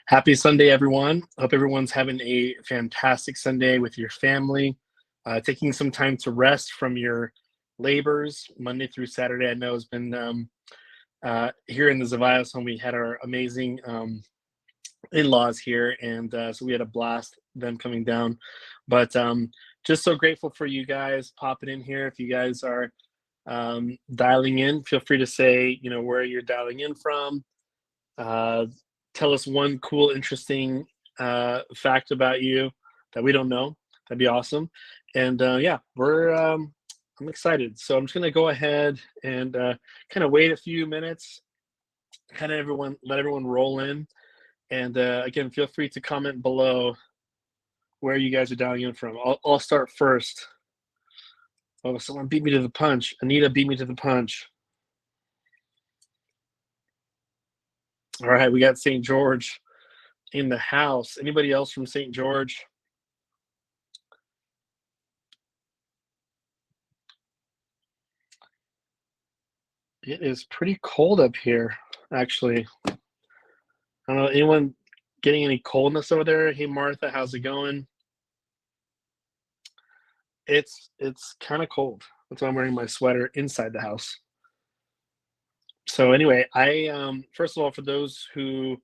Happy Sunday, everyone. Hope everyone's having a fantastic Sunday with your family, taking some time to rest from your labors Monday through Saturday. I know has been here in the Zevallos home. We had our amazing in-laws here, and so we had a blast them coming down. But just so grateful for you guys popping in here. If you guys are dialing in, feel free to say where you're dialing in from. Tell us one cool, interesting fact about you that we don't know. That'd be awesome. And yeah, I'm excited. So I'm just gonna go ahead and kind of wait a few minutes, let everyone roll in. And again, feel free to comment below where you guys are dialing in from. I'll start first. Oh, someone beat me to the punch. Anita beat me to the punch. All right, we got St. George in the house. Anybody else from St. George? It is pretty cold up here, actually. I don't know, anyone getting any coldness over there? Hey, Martha, how's it going? It's kind of cold. That's why I'm wearing my sweater inside the house. So anyway, I first of all, for those who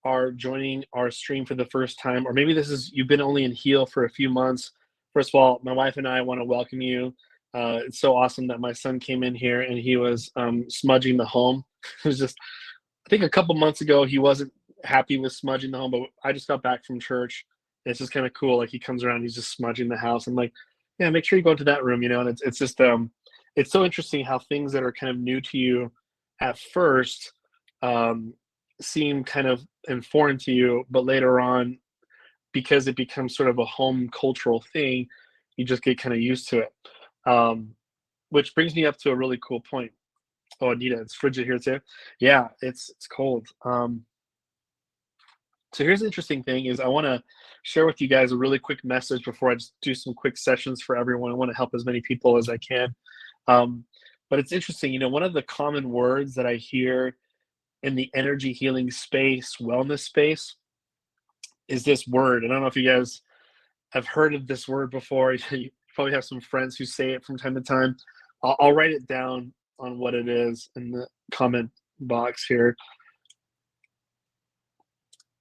are joining our stream for the first time, or maybe you've been only in H.E.A.L for a few months. First of all, my wife and I want to welcome you. It's so awesome that my son came in here and he was smudging the home. It was just, I think a couple months ago he wasn't happy with smudging the home, but I just got back from church. And it's just kind of cool. Like he comes around, he's just smudging the house. I'm like, yeah, make sure you go into that room, and it's just it's so interesting how things that are kind of new to you at first seem kind of foreign to you, but later on, because it becomes sort of a home cultural thing, you just get kind of used to it. Which brings me up to a really cool point. Oh, Anita, it's frigid here too. Yeah, it's cold. So here's the interesting thing is I want to share with you guys a really quick message before I just do some quick sessions for everyone. I want to help as many people as I can. But it's interesting, one of the common words that I hear in the energy healing space, wellness space, is this word. And I don't know if you guys have heard of this word before. You probably have some friends who say it from time to time. I'll write it down on what it is in the comment box here.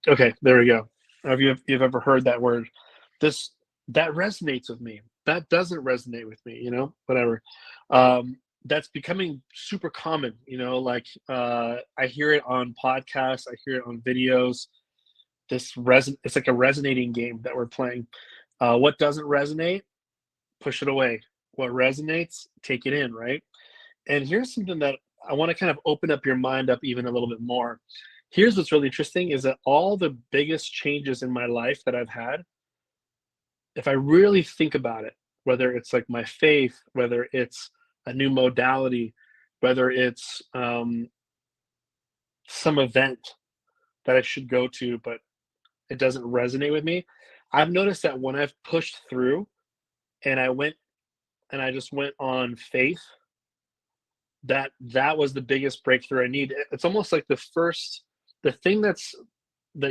Okay, there we go. Have you've ever heard that word? That resonates with me. That doesn't resonate with me, whatever. That's becoming super common, like I hear it on podcasts, I hear it on videos. It's like a resonating game that we're playing. What doesn't resonate, push it away. What resonates, take it in, right? And here's something that I want to kind of open up your mind up even a little bit more. Here's what's really interesting is that all the biggest changes in my life that I've had, if I really think about it, whether it's like my faith, whether it's a new modality, whether it's some event that I should go to, but it doesn't resonate with me, I've noticed that when I've pushed through and I just went on faith, that was the biggest breakthrough I need. It's almost like the thing that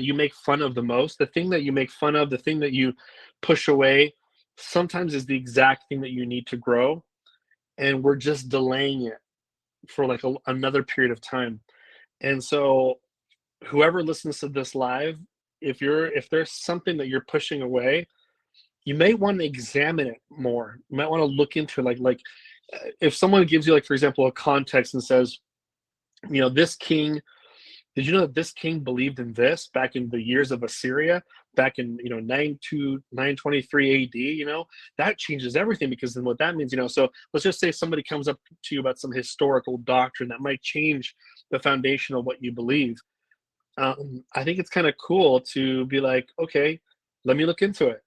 you make fun of the most, the thing that you make fun of, the thing that you push away, sometimes is the exact thing that you need to grow. And we're just delaying it for like another period of time. And so whoever listens to this live, if there's something that you're pushing away, you may want to examine it more. You might want to look into it. Like if someone gives you, like, for example, a context and says, this king, did you know that this king believed in this back in the years of Assyria, back in 923 AD? That changes everything, because then what that means, so let's just say somebody comes up to you about some historical doctrine that might change the foundation of what you believe. I think it's kind of cool to be like, okay, let me look into it,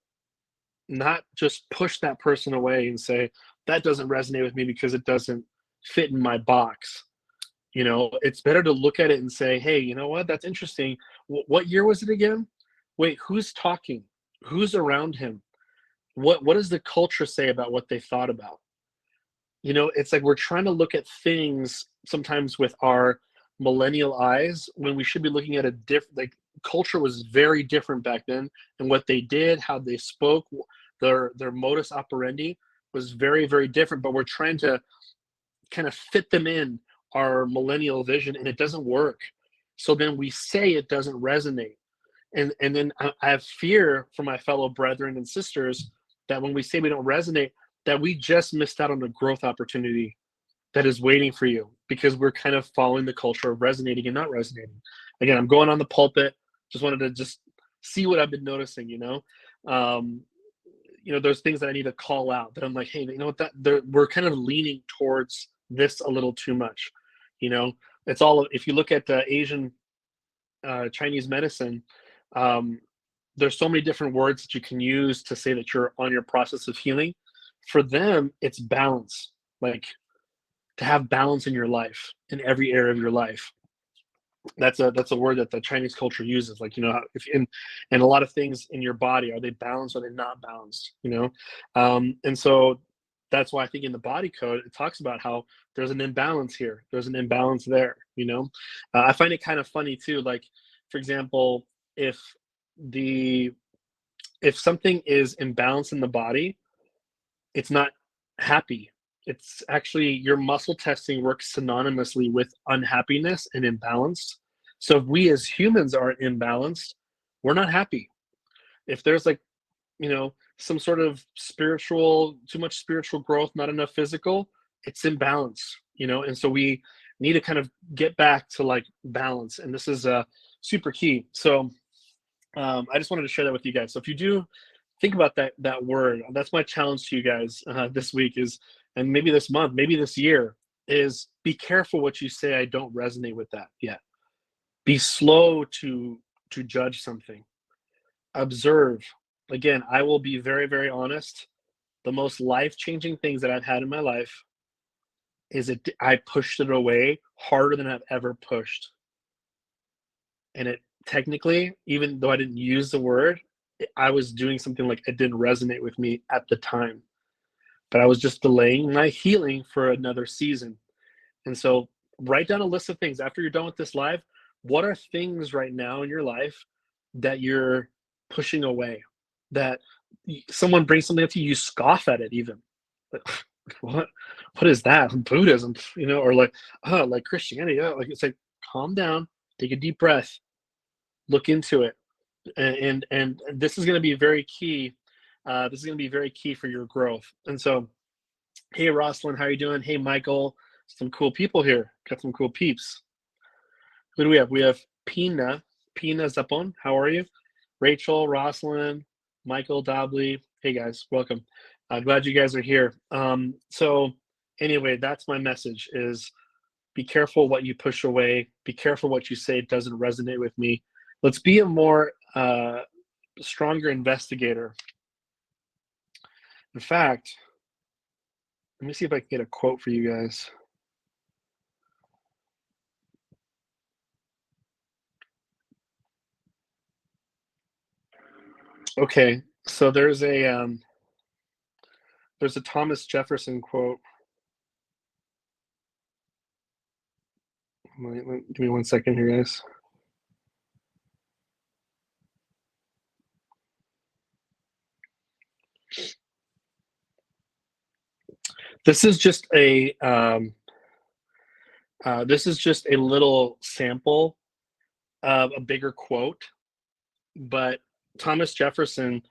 not just push that person away and say that doesn't resonate with me because it doesn't fit in my box. It's better to look at it and say, hey, you know what? That's interesting. What year was it again? Wait, who's talking? Who's around him? What does the culture say about what they thought about? It's like we're trying to look at things sometimes with our millennial eyes when we should be looking at culture was very different back then, and what they did, how they spoke, their modus operandi was very, very different. But we're trying to kind of fit them in our millennial vision, and it doesn't work. So then we say it doesn't resonate, and then I have fear for my fellow brethren and sisters that when we say we don't resonate, that we just missed out on a growth opportunity that is waiting for you, because we're kind of following the culture of resonating and not resonating. Again, I'm going on the pulpit. Just wanted to just see what I've been noticing. There's things that I need to call out that I'm like, hey, you know what? We're kind of leaning towards this a little too much. It's all, if you look at Asian Chinese medicine, there's so many different words that you can use to say that you're on your process of healing. For them, it's balance, like to have balance in your life, in every area of your life. That's a word that the Chinese culture uses. Like, if in a lot of things in your body, are they balanced? Or are they not balanced? And so that's why I think in the body code, it talks about how there's an imbalance here. There's an imbalance there. I find it kind of funny too. Like, for example, if something is imbalanced in the body, it's not happy. It's actually, your muscle testing works synonymously with unhappiness and imbalance. So if we as humans are imbalanced, we're not happy. If there's some sort of too much spiritual growth, not enough physical, it's imbalance, and so we need to kind of get back to like balance. And this is super key. So I just wanted to share that with you guys. So if you do think about that word, that's my challenge to you guys this week is, and maybe this month, maybe this year, is be careful what you say. I don't resonate with that yet. Be slow to judge something. Observe. Again, I will be very, very honest. The most life-changing things that I've had in my life is I pushed it away harder than I've ever pushed. And it technically, even though I didn't use the word, I was doing something like it didn't resonate with me at the time. But I was just delaying my healing for another season. And so write down a list of things after you're done with this live. What are things right now in your life that you're pushing away? That someone brings something up to you, you scoff at it even. Like, what is that? Buddhism, or like Christianity. Like, it's like, calm down, take a deep breath, look into it. And this is going to be very key. This is going to be very key for your growth. And so, hey, Rosalind, how are you doing? Hey, Michael, some cool people here. Got some cool peeps. Who do we have? We have Pina Zapon. How are you? Rachel, Rosalind, Michael, Dobley. Hey, guys, welcome. Glad you guys are here. So anyway, that's my message is be careful what you push away. Be careful what you say doesn't resonate with me. Let's be a more stronger investigator. In fact, let me see if I can get a quote for you guys. Okay, so there's a Thomas Jefferson quote. Give me 1 second here, guys. This is just a little sample of a bigger quote, but Thomas Jefferson,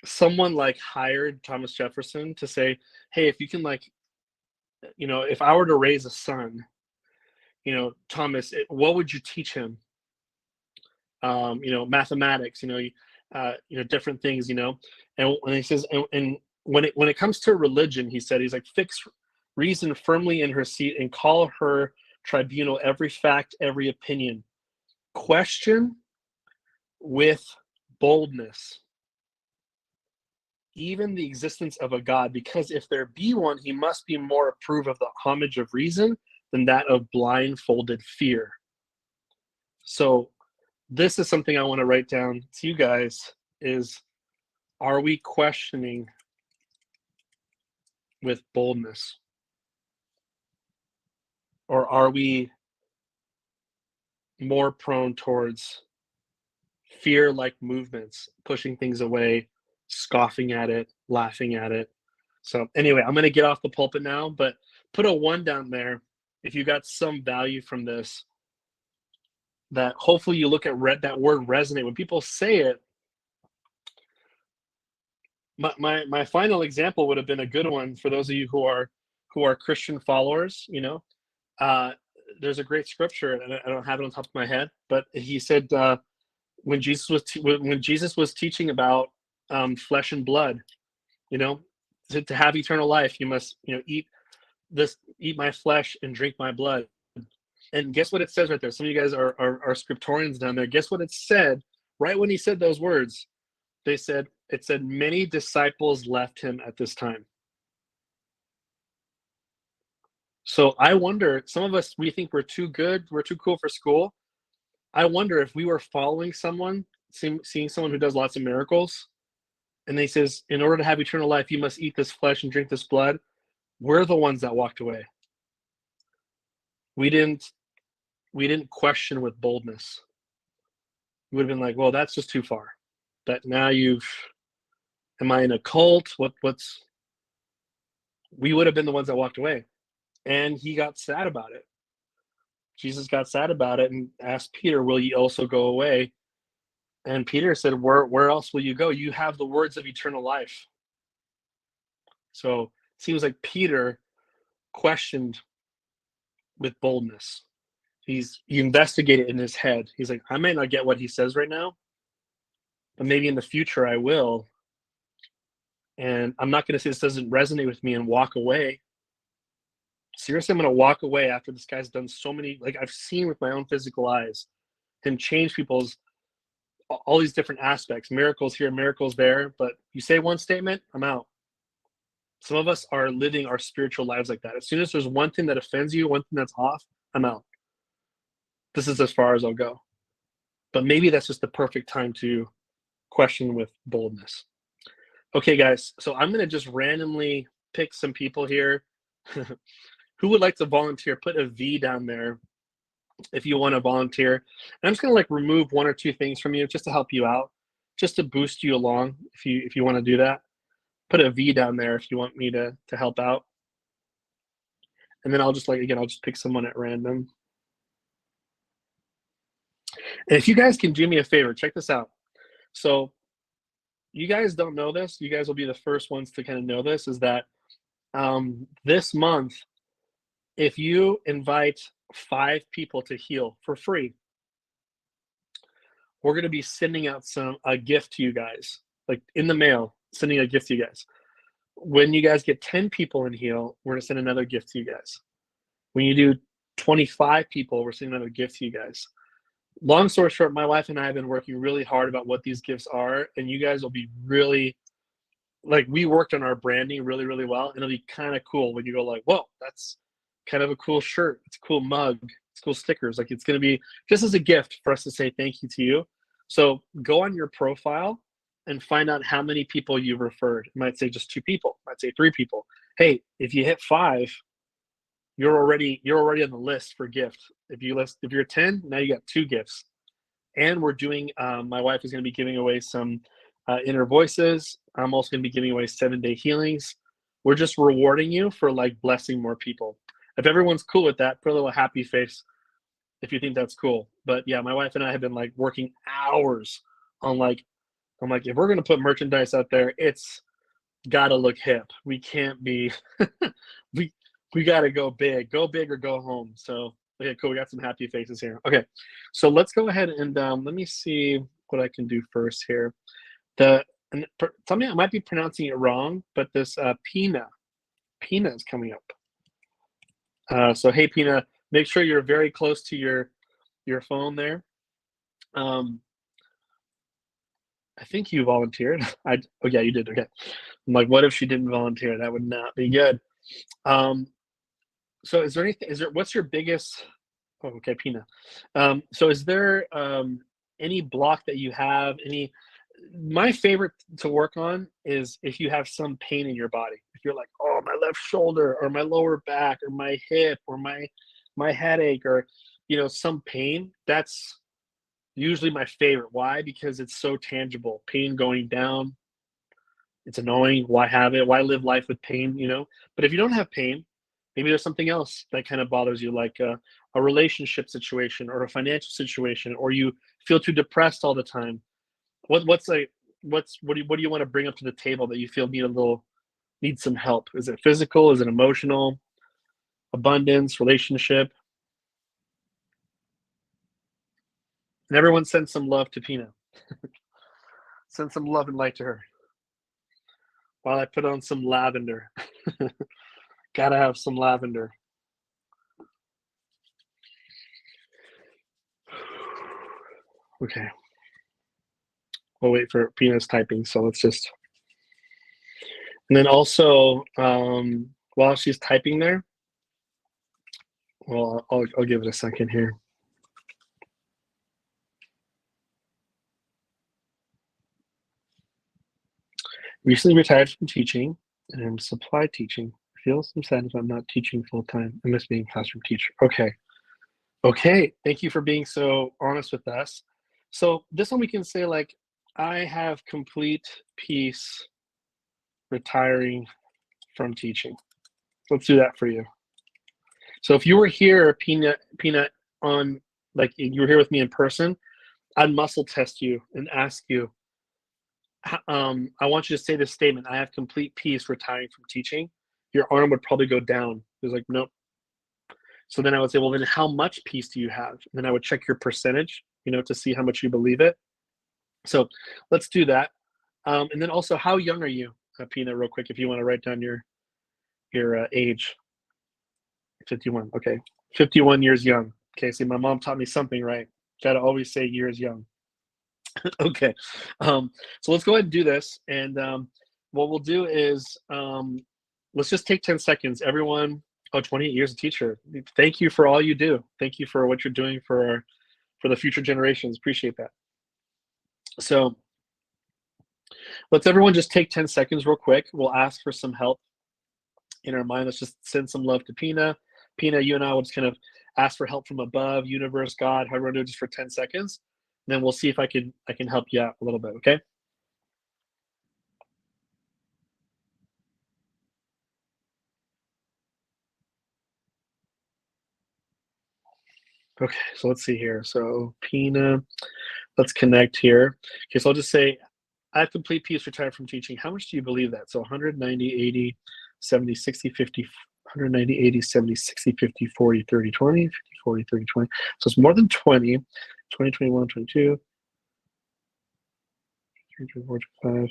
someone like hired Thomas Jefferson to say, hey, if you can if I were to raise a son, Thomas, what would you teach him? Mathematics, different things, and he says, and when it comes to religion, he said, he's like, fix reason firmly in her seat and call her tribunal every fact, every opinion. Question with boldness even the existence of a God, because if there be one, he must be more approve of the homage of reason than that of blindfolded fear. So this is something I want to write down to you guys is, are we questioning with boldness? Or are we more prone towards fear-like movements, pushing things away, scoffing at it, laughing at it. So anyway, I'm going to get off the pulpit now, but put a 1 down there if you got some value from this, that hopefully you look at that word resonate. When people say it, my final example would have been a good one for those of you who are Christian followers. Uh, there's a great scripture, and I don't have it on top of my head, but he said when Jesus was teaching about flesh and blood, to have eternal life, you must eat my flesh and drink my blood. And guess what it says right there? Some of you guys are scriptorians down there. Guess what it said right when he said those words? It said many disciples left him at this time. So I wonder, some of us, we think we're too good, we're too cool for school. I wonder if we were following someone, seeing someone who does lots of miracles, and he says, in order to have eternal life, you must eat this flesh and drink this blood. We're the ones that walked away. We didn't question with boldness. We would have been like, well, that's just too far. But now am I in a cult? We would have been the ones that walked away. And he got sad about it. Jesus got sad about it and asked Peter, will ye also go away? And Peter said, where else will you go? You have the words of eternal life. So it seems like Peter questioned with boldness. He investigated in his head. He's like, I may not get what he says right now, but maybe in the future I will. And I'm not going to say this doesn't resonate with me and walk away. Seriously, I'm going to walk away after this guy's done so many, like I've seen with my own physical eyes, him change people's, all these different aspects, miracles here, miracles there. But you say one statement, I'm out. Some of us are living our spiritual lives like that. As soon as there's one thing that offends you, one thing that's off, I'm out. This is as far as I'll go. But maybe that's just the perfect time to question with boldness. Okay, guys, so I'm going to just randomly pick some people here. Who would like to volunteer? Put a V down there if you want to volunteer. And I'm just going to remove 1 or 2 things from you just to help you out, just to boost you along if you want to do that. Put a V down there if you want me to help out. And then I'll just I'll just pick someone at random. And if you guys can do me a favor, check this out. So you guys don't know this. You guys will be the first ones to kind of know this, is that this month, if you invite 5 people to H.E.A.L for free, we're going to be sending out a gift to you guys, like in the mail, sending a gift to you guys. When you guys get 10 people in H.E.A.L, we're going to send another gift to you guys. When you do 25 people, we're sending another gift to you guys. Long story short, my wife and I have been working really hard about what these gifts are, and you guys will be really, we worked on our branding really, really well, and it'll be kind of cool when you go whoa, that's kind of a cool shirt, it's a cool mug, it's cool stickers. It's going to be just as a gift for us to say thank you to you. So go on your profile and find out how many people you've referred. It might say just 2 people, it might say 3 people. Hey, if you hit 5, you're already on the list for gift. If you're 10, now you got 2 gifts. And we're doing, my wife is going to be giving away some inner voices. I'm also going to be giving away 7-day healings. We're just rewarding you for blessing more people. If everyone's cool with that, put a little happy face if you think that's cool. But yeah, my wife and I have been working hours on I'm if we're going to put merchandise out there, it's got to look hip. We can't be, we got to go big or go home. So, okay, cool. We got some happy faces here. Okay. So let's go ahead and let me see what I can do first here. Something I might be pronouncing it wrong, but this Pina is coming up. So hey, Pina, make sure you're very close to your phone there. I think you volunteered. Oh yeah, you did. Okay. I'm what if she didn't volunteer? That would not be good. So is there anything? What's your biggest? Oh, okay, Pina. So is there any block that you have? My favorite to work on is if you have some pain in your body. If you're oh, my left shoulder or my lower back or my hip or my headache, or some pain, that's usually my favorite. Why? Because it's so tangible. Pain going down, it's annoying. Why have it? Why live life with pain? But if you don't have pain, maybe there's something else that kind of bothers you, like a relationship situation or a financial situation, or you feel too depressed all the time. What do you want to bring up to the table that you feel need some help? Is it physical? Is it emotional? Abundance, relationship? And everyone send some love to Pina. Send some love and light to her. While I put on some lavender. Gotta have some lavender. Okay. We'll wait for Pina's typing, so let's just. And then also, while she's typing there, well, I'll give it a second here. Recently retired from teaching and I'm supply teaching. I feel some sadness I'm not teaching full time. I miss being a classroom teacher. Okay. Thank you for being so honest with us. So this one we can say, like, I have complete peace retiring from teaching. Let's do that for you. So if you were here, Peanut, on, like, you were here with me in person, I'd muscle test you and ask you, I want you to say this statement: I have complete peace retiring from teaching. Your arm would probably go down. It was like, nope. So then I would say, well, then how much peace do you have? And then I would check your percentage, to see how much you believe it. So let's do that. And then also, how young are you, Pina, real quick, if you want to write down your age. 51. Okay. 51 years young. Okay. See, my mom taught me something, right? Gotta always say years young. Okay. So let's go ahead and do this. And what we'll do is let's just take 10 seconds. Everyone, 28 years a teacher. Thank you for all you do. Thank you for what you're doing for the future generations. Appreciate that. So let's everyone just take 10 seconds real quick. We'll ask for some help in our mind. Let's just send some love to Pina. Pina, you and I will just kind of ask for help from above, universe, God, however I do, just for 10 seconds. And then we'll see if I can help you out a little bit, okay? Okay, so let's see here. So Pina, let's connect here. Okay, so I'll just say, I have complete peace retired from teaching. How much do you believe that? So 190, 80, 70, 60, 50, 190, 80, 70, 60, 50, 40, 30, 20, 50, 40, 30, 20. So it's more than 20, 20, 21, 22, 24, 25.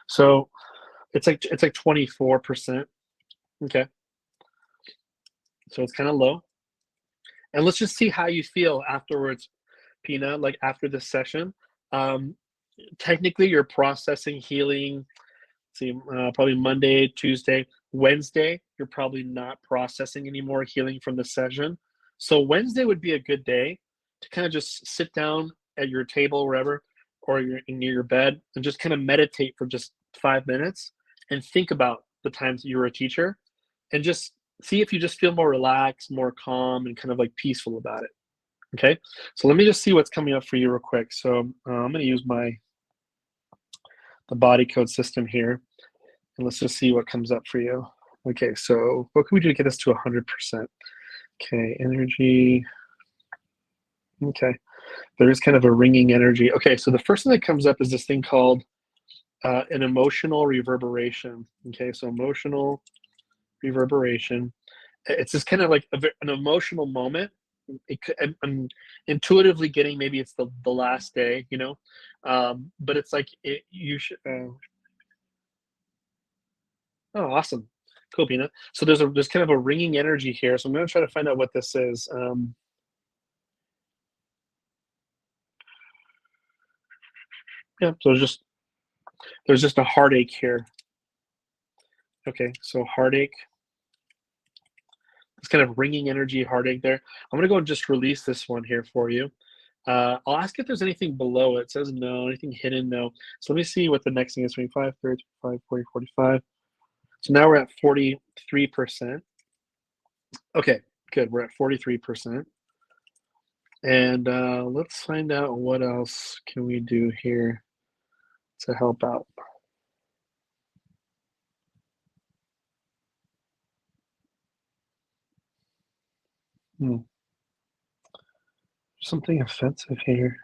So it's like 24%. Okay. So it's kind of low. And let's just see how you feel afterwards, Pina, like after this session. Technically, you're processing healing. See, probably Monday, Tuesday, Wednesday, you're probably not processing anymore healing from the session. So Wednesday would be a good day to kind of just sit down at your table, wherever, or you're near your bed, and just kind of meditate for just 5 minutes and think about the times that you were a teacher, and just see if you just feel more relaxed, more calm, and kind of like peaceful about it. Okay, so let me just see what's coming up for you real quick. So I'm going to use the body code system here, and let's just see what comes up for you. Okay, so what can we do to get us to 100%? Okay, energy. Okay, there is kind of a ringing energy. Okay, so the first thing that comes up is this thing called an emotional reverberation. Okay, so emotional reverberation. It's just kind of like an emotional moment. I'm intuitively getting maybe it's the last day, but it's like you should. Oh, awesome, cool, Pina. So there's kind of a ringing energy here. So I'm going to try to find out what this is. Yeah, so there's just a heartache here. Okay, so heartache. It's kind of ringing energy, heartache there. I'm going to go and just release this one here for you. I'll ask if there's anything below it. It says no, anything hidden, no. So let me see what the next thing is. 25, 30, 35, 40, 45. So now we're at 43%. Okay, good. We're at 43%. And let's find out what else can we do here to help out. Hmm. Something offensive here.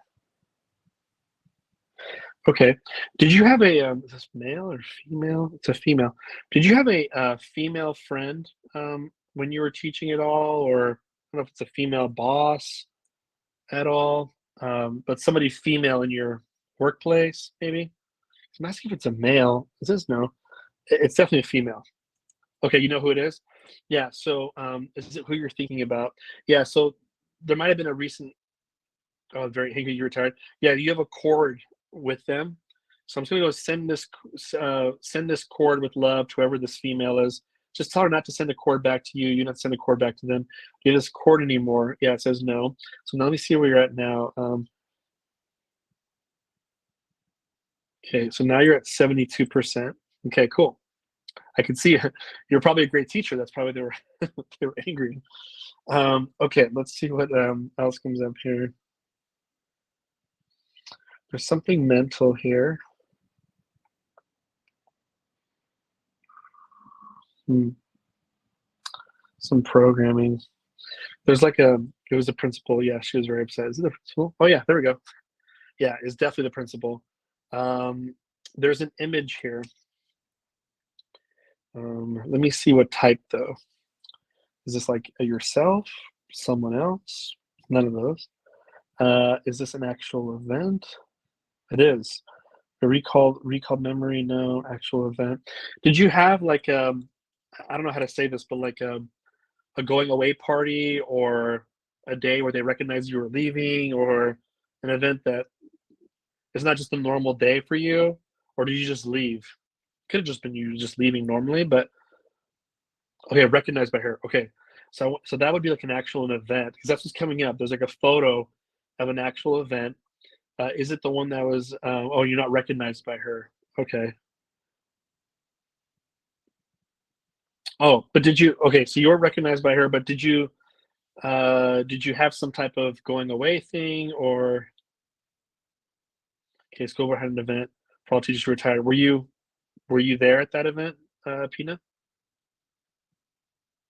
Okay. Did you have a is this male or female? It's a female. Did you have a female friend when you were teaching at all, or I don't know if it's a female boss at all, but somebody female in your workplace, maybe? I'm asking if it's a male. It says no. It's definitely a female. Okay, you know who it is? Yeah. So, is it who you're thinking about? Yeah. So there might have been a recent. Oh, very Hinky, you retired. Yeah, you have a cord with them. So I'm just gonna go send this cord with love to whoever this female is. Just tell her not to send the cord back to you. You not send the cord back to them. Do you have this cord anymore? Yeah, it says no. So now let me see where you're at now. Okay, so now you're at 72%. Okay, cool. I can see you're probably a great teacher. That's probably they were they were angry. Okay, let's see what else comes up here. There's something mental here. Hmm. Some programming. There's like it was the principal. Yeah, she was very upset. Is it the principal? Oh yeah, there we go. Yeah, it's definitely the principal. Um, there's an image here. Let me see what type though. Is this like yourself, someone else? None of those. Is this an actual event? It is. A recalled memory, no actual event. Did you have like I don't know how to say this, but like a going away party or a day where they recognize you were leaving or an event that is not just a normal day for you, or did you just leave? Could have just been you just leaving normally, but okay, recognized by her. Okay, so that would be like an actual event because that's what's coming up. There's like a photo of an actual event. Is it the one that was? Oh, you're not recognized by her. Okay. Oh, but did you? Okay, so you were recognized by her, but did you have some type of going away thing or okay, school board had an event for all teachers who retired. Were you there at that event, Pina?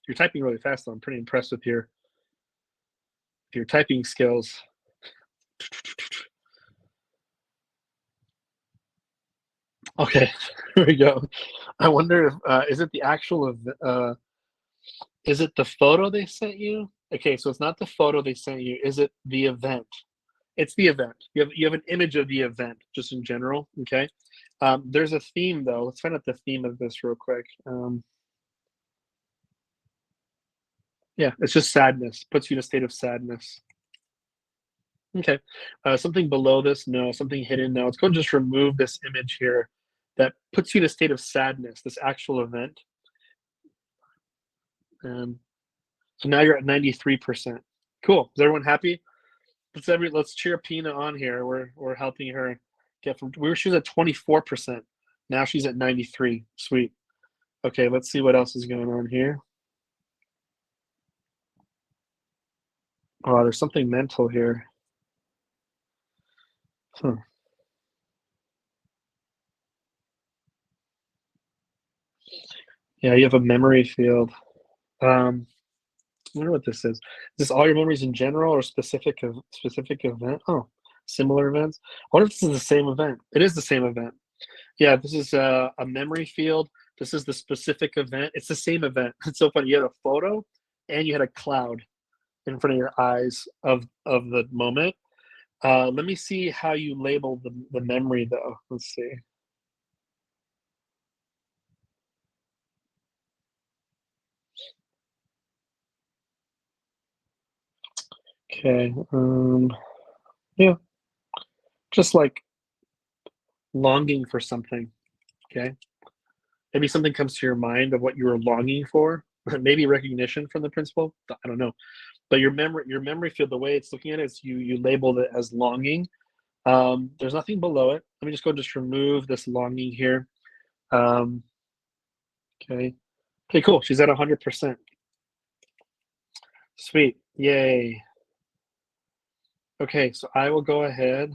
You're typing really fast though. I'm pretty impressed with your typing skills. Okay, here we go. I wonder if is it the actual is it the photo they sent you? Okay, so it's not the photo they sent you. Is it the event? It's the event. You have an image of the event, just in general. Okay. There's a theme though. Let's find out the theme of this real quick. Yeah, it's just sadness. Puts you in a state of sadness. Okay. Something below this? No. Something hidden? No. Let's go and just remove this image here that puts you in a state of sadness. This actual event. Um, so now you're at 93%. Cool. Is everyone happy? Let's cheer Pina on here. We're helping her get from she was at 24%. Now she's at 93. Sweet. Okay, let's see what else is going on here. Oh, there's something mental here. Huh. Yeah, you have a memory field. I wonder what this is. Is this all your memories in general or specific event? Oh, similar events. I wonder if this is the same event. It is the same event. Yeah, this is a memory field. This is the specific event. It's the same event. It's so funny. You had a photo and you had a cloud in front of your eyes of the moment. Let me see how you label the memory though. Let's see. Okay. Yeah, just like longing for something. Okay. Maybe something comes to your mind of what you were longing for. Maybe recognition from the principal. I don't know. But your memory field, the way it's looking at it is you labeled it as longing. There's nothing below it. Let me just go just remove this longing here. Um, okay. Okay, cool. She's at 100%. Sweet. Yay. Okay, so I will go ahead.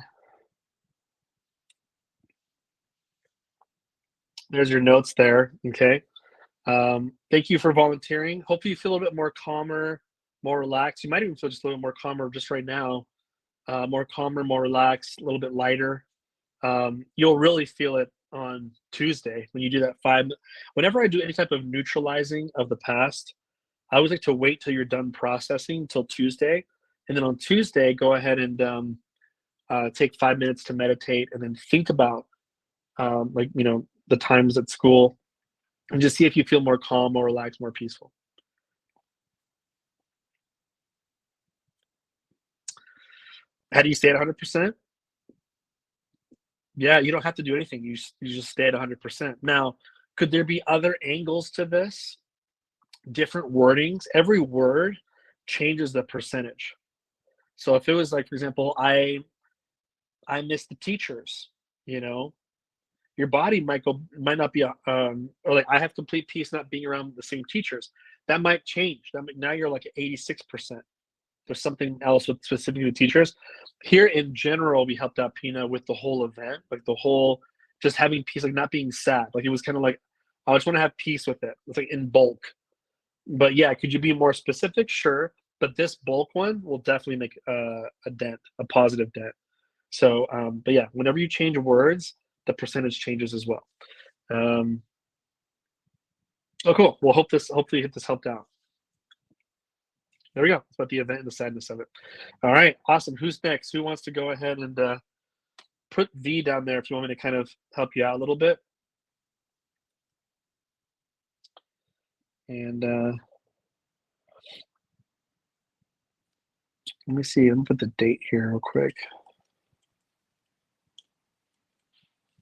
There's your notes there. Okay. Thank you for volunteering. Hopefully you feel a little bit more calmer, more relaxed. You might even feel just a little more calmer just right now. More calmer, more relaxed, a little bit lighter. You'll really feel it on Tuesday when you do that five. Whenever I do any type of neutralizing of the past, I always like to wait till you're done processing till Tuesday, and then on Tuesday go ahead and take 5 minutes to meditate, and then think about the times at school, and just see if you feel more calm, more relaxed, more peaceful. How do you stay at 100%? Yeah, you don't have to do anything. You just stay at 100%. Now, could there be other angles to this? Different wordings. Every word changes the percentage. So if it was like, for example, I miss the teachers, you know, your body might not be or like I have complete peace not being around the same teachers. That might change. Now you're like at 86%. There's something else with specifically with teachers. Here in general, we helped out Pina with the whole event, like the whole just having peace, like not being sad. Like it was kind of like I just want to have peace with it. It's like in bulk. But yeah, could you be more specific? Sure. But this bulk one will definitely make a dent, a positive dent. So, but yeah, whenever you change words, the percentage changes as well. Um, oh, cool. Well, hopefully this helped out. There we go. It's about the event and the sadness of it. All right, awesome. Who's next? Who wants to go ahead and put V down there if you want me to kind of help you out a little bit? And let me see. Let me put the date here real quick.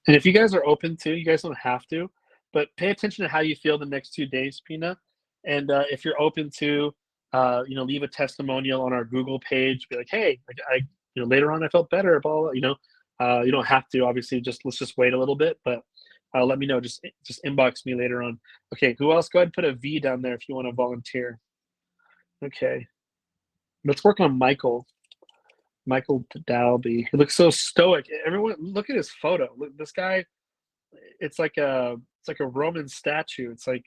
And if you guys are open to, you guys don't have to, but pay attention to how you feel the next 2 days, Pina. And if you're open to, leave a testimonial on our Google page. Be like, hey, later on I felt better. Blah, blah, you don't have to. Obviously, let's just wait a little bit. But let me know. Just inbox me later on. Okay, who else? Go ahead and put a V down there if you want to volunteer. Okay, let's work on Michael. Michael Dalby. He looks so stoic. Everyone, look at his photo. Look, this guy. It's like a Roman statue. It's like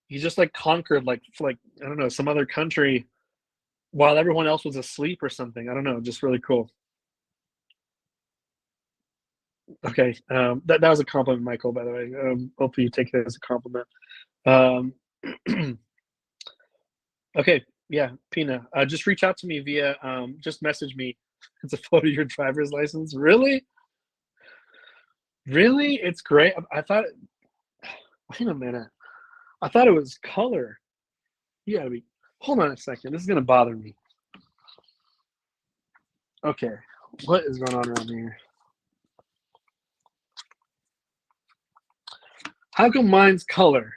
he just like conquered like I don't know, some other country while everyone else was asleep or something. I don't know. Just really cool. Okay, that was a compliment, Michael. By the way, hopefully you take it as a compliment. Um, okay, yeah, Pina, just reach out to me via just message me. It's a photo of your driver's license. Really, really, it's great. I thought. Wait a minute. I thought it was color. You gotta be. Hold on a second. This is gonna bother me. Okay, what is going on around here? How come mine's color?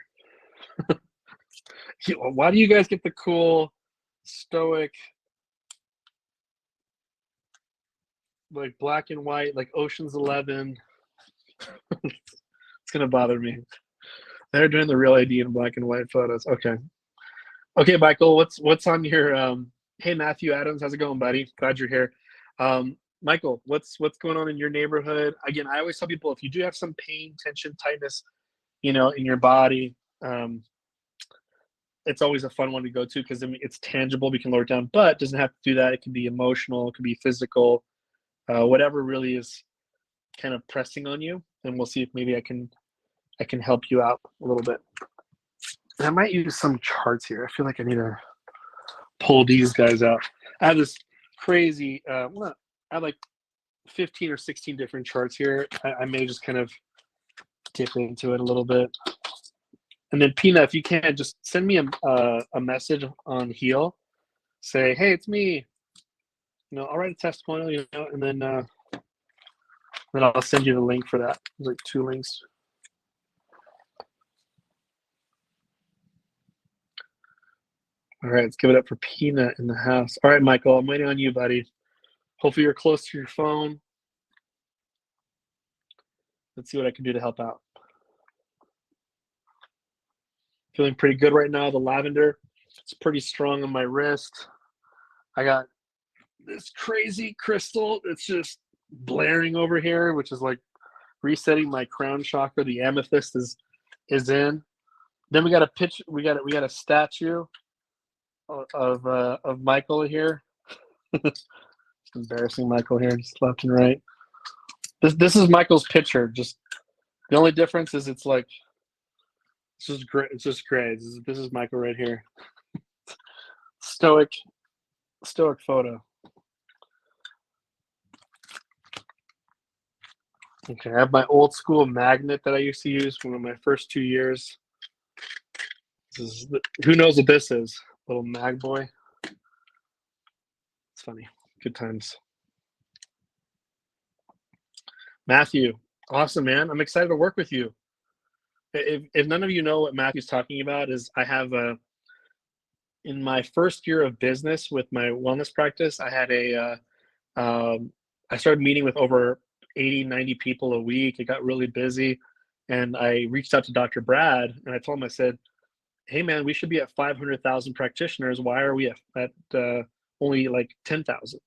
Why do you guys get the cool, stoic, like black and white, like Ocean's 11? It's gonna bother me. They're doing the real ID in black and white photos. Okay, okay, Michael. What's on your? Hey, Matthew Adams, how's it going, buddy? Glad you're here. Michael, what's going on in your neighborhood? Again, I always tell people if you do have some pain, tension, tightness, in your body, it's always a fun one to go to because I mean, it's tangible. We can lower it down, but it doesn't have to do that. It can be emotional. It can be physical. Whatever really is kind of pressing on you, and we'll see if maybe I can help you out a little bit. And I might use some charts here. I feel like I need to pull these guys out. I have this crazy. I have like 15 or 16 different charts here. I may just kind of dip into it a little bit. And then Pina, if you can, just send me a message on H.E.A.L. Say, hey, it's me. I'll write a testimonial, and then I'll send you the link for that. There's like 2 links. All right, let's give it up for Pina in the house. All right, Michael, I'm waiting on you, buddy. Hopefully you're close to your phone. Let's see what I can do to help out. Feeling pretty good right now. The lavender, it's pretty strong on my wrist. I got this crazy crystal that's just blaring over here, which is like resetting my crown chakra. The amethyst is in. Then we got a pitch. We got a statue of Michael here. It's embarrassing Michael here, just left and right. This is Michael's picture. Just the only difference is it's like it's just great. It's just great. This is Michael right here. Stoic photo. Okay, I have my old school magnet that I used to use for my first 2 years. Who knows what this is? Little mag boy. It's funny. Good times. Matthew, awesome, man. I'm excited to work with you. If none of you know what Matthew's talking about, is I have in my first year of business with my wellness practice, I had I started meeting with over 80, 90 people a week. It got really busy. And I reached out to Dr. Brad and I told him, I said, hey man, we should be at 500,000 practitioners. Why are we at only like 10,000?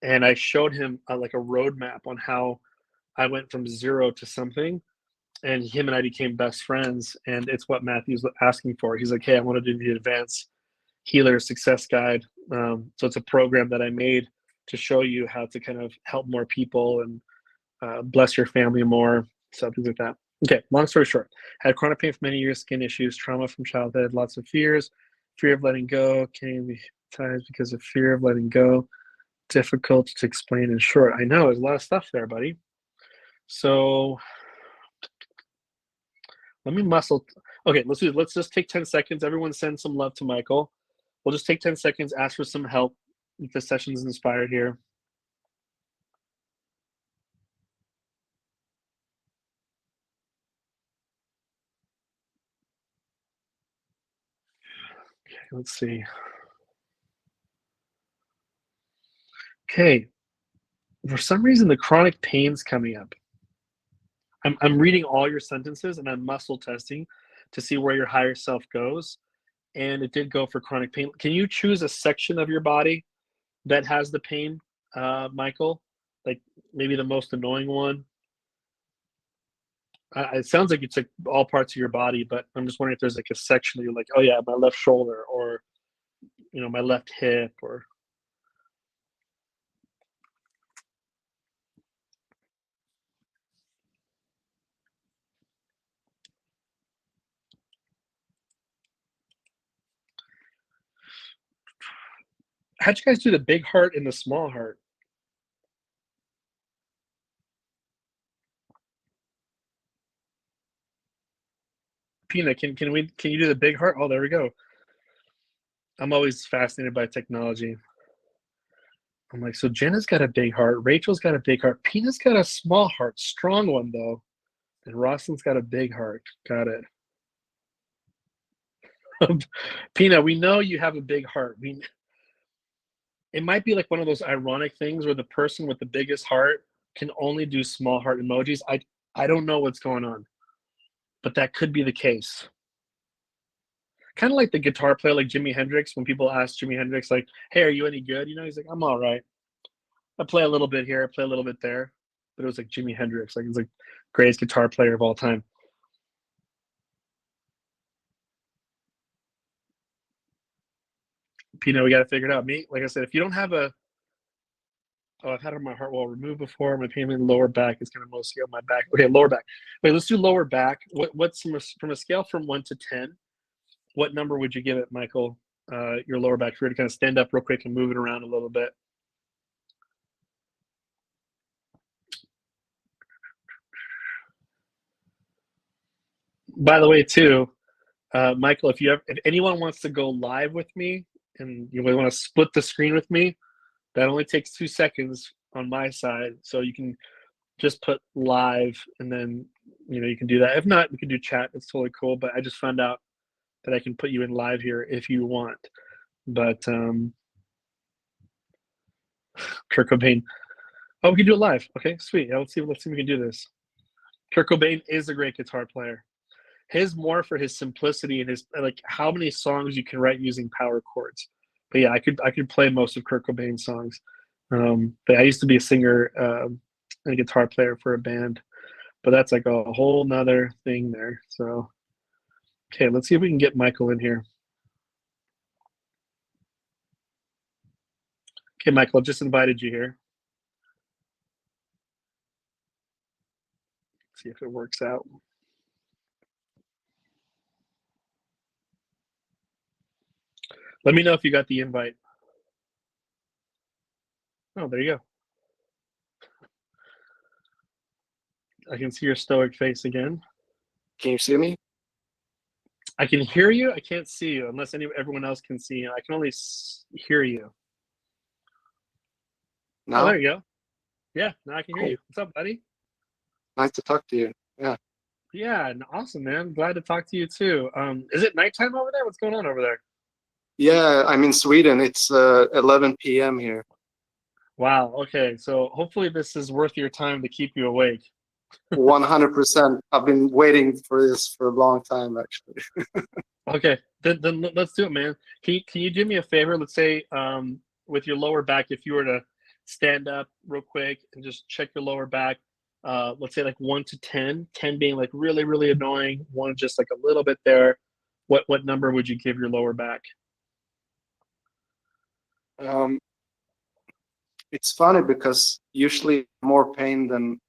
And I showed him like a roadmap on how I went from zero to something. And him and I became best friends. And it's what Matthew's asking for. He's like, hey, I want to do the advanced healer success guide. So it's a program that I made to show you how to kind of help more people and bless your family more, stuff like that. Okay, long story short, had chronic pain for many years, skin issues, trauma from childhood, lots of fears, fear of letting go, came times because of fear of letting go, difficult to explain in short. I know, there's a lot of stuff there, buddy. So let me muscle. Okay, let's just take 10 seconds. Everyone send some love to Michael. We'll just take 10 seconds, ask for some help if the session's inspired here. Okay, let's see. Okay, for some reason, the chronic pain's coming up. I'm reading all your sentences and I'm muscle testing to see where your higher self goes. And it did go for chronic pain. Can you choose a section of your body that has the pain, Michael? Like maybe the most annoying one? It sounds like it's like all parts of your body, but I'm just wondering if there's like a section that you're like, oh yeah, my left shoulder or, my left hip or. How'd you guys do the big heart and the small heart? Pina, can you do the big heart? Oh, there we go. I'm always fascinated by technology. I'm like, so Jenna's got a big heart. Rachel's got a big heart. Pina's got a small heart, strong one though. And Rosalind's got a big heart. Got it. Pina, we know you have a big heart. It might be like one of those ironic things where the person with the biggest heart can only do small heart emojis. I don't know what's going on, but that could be the case. Kind of like the guitar player, like Jimi Hendrix. When people ask Jimi Hendrix, like, "Hey, are you any good?" He's like, "I'm all right. I play a little bit here, I play a little bit there." But it was like Jimi Hendrix, like he's like greatest guitar player of all time. Pino, we got to figure it out. Me, like I said, if you don't have I've had my heart wall removed before. My pain in the lower back is kind of mostly on my back. Okay, lower back. Wait, let's do lower back. What's from a scale from 1 to 10? What number would you give it, Michael? Your lower back. If you were to kind of stand up real quick and move it around a little bit. By the way, too, Michael, if anyone wants to go live with me and you want to split the screen with me, that only takes 2 seconds on my side. So you can just put live and then you can do that. If not, we can do chat. It's totally cool. But I just found out that I can put you in live here if you want. But Kurt Cobain. Oh, we can do it live. Okay, sweet. Yeah, let's see if we can do this. Kurt Cobain is a great guitar player. His more for his simplicity and his like how many songs you can write using power chords. But yeah, I could play most of Kurt Cobain's songs. But I used to be a singer and a guitar player for a band, but that's like a whole nother thing there. So okay, let's see if we can get Michael in here. Okay, Michael, just invited you here. See if it works out. Let me know if you got the invite. Oh, there you go. I can see your stoic face again. Can you see me? I can hear you. I can't see you unless everyone else can see you. I can only hear you. Oh, No? there you go. Yeah, now I can hear Cool. you. What's up, buddy? Nice to talk to you. Yeah. Yeah, awesome, man. Glad to talk to you too. Is it nighttime over there? What's going on over there? Yeah, I'm in Sweden. It's 11 p.m. here. Wow. Okay, so hopefully this is worth your time to keep you awake. 100%. I've been waiting for this for a long time, actually. Okay, then let's do it, man. Can you do me a favor? Let's say with your lower back, if you were to stand up real quick and just check your lower back, let's say like 1 to 10, 10 being like really, really annoying, one just like a little bit there. What number would you give your lower back? Um, it's funny because usually more pain than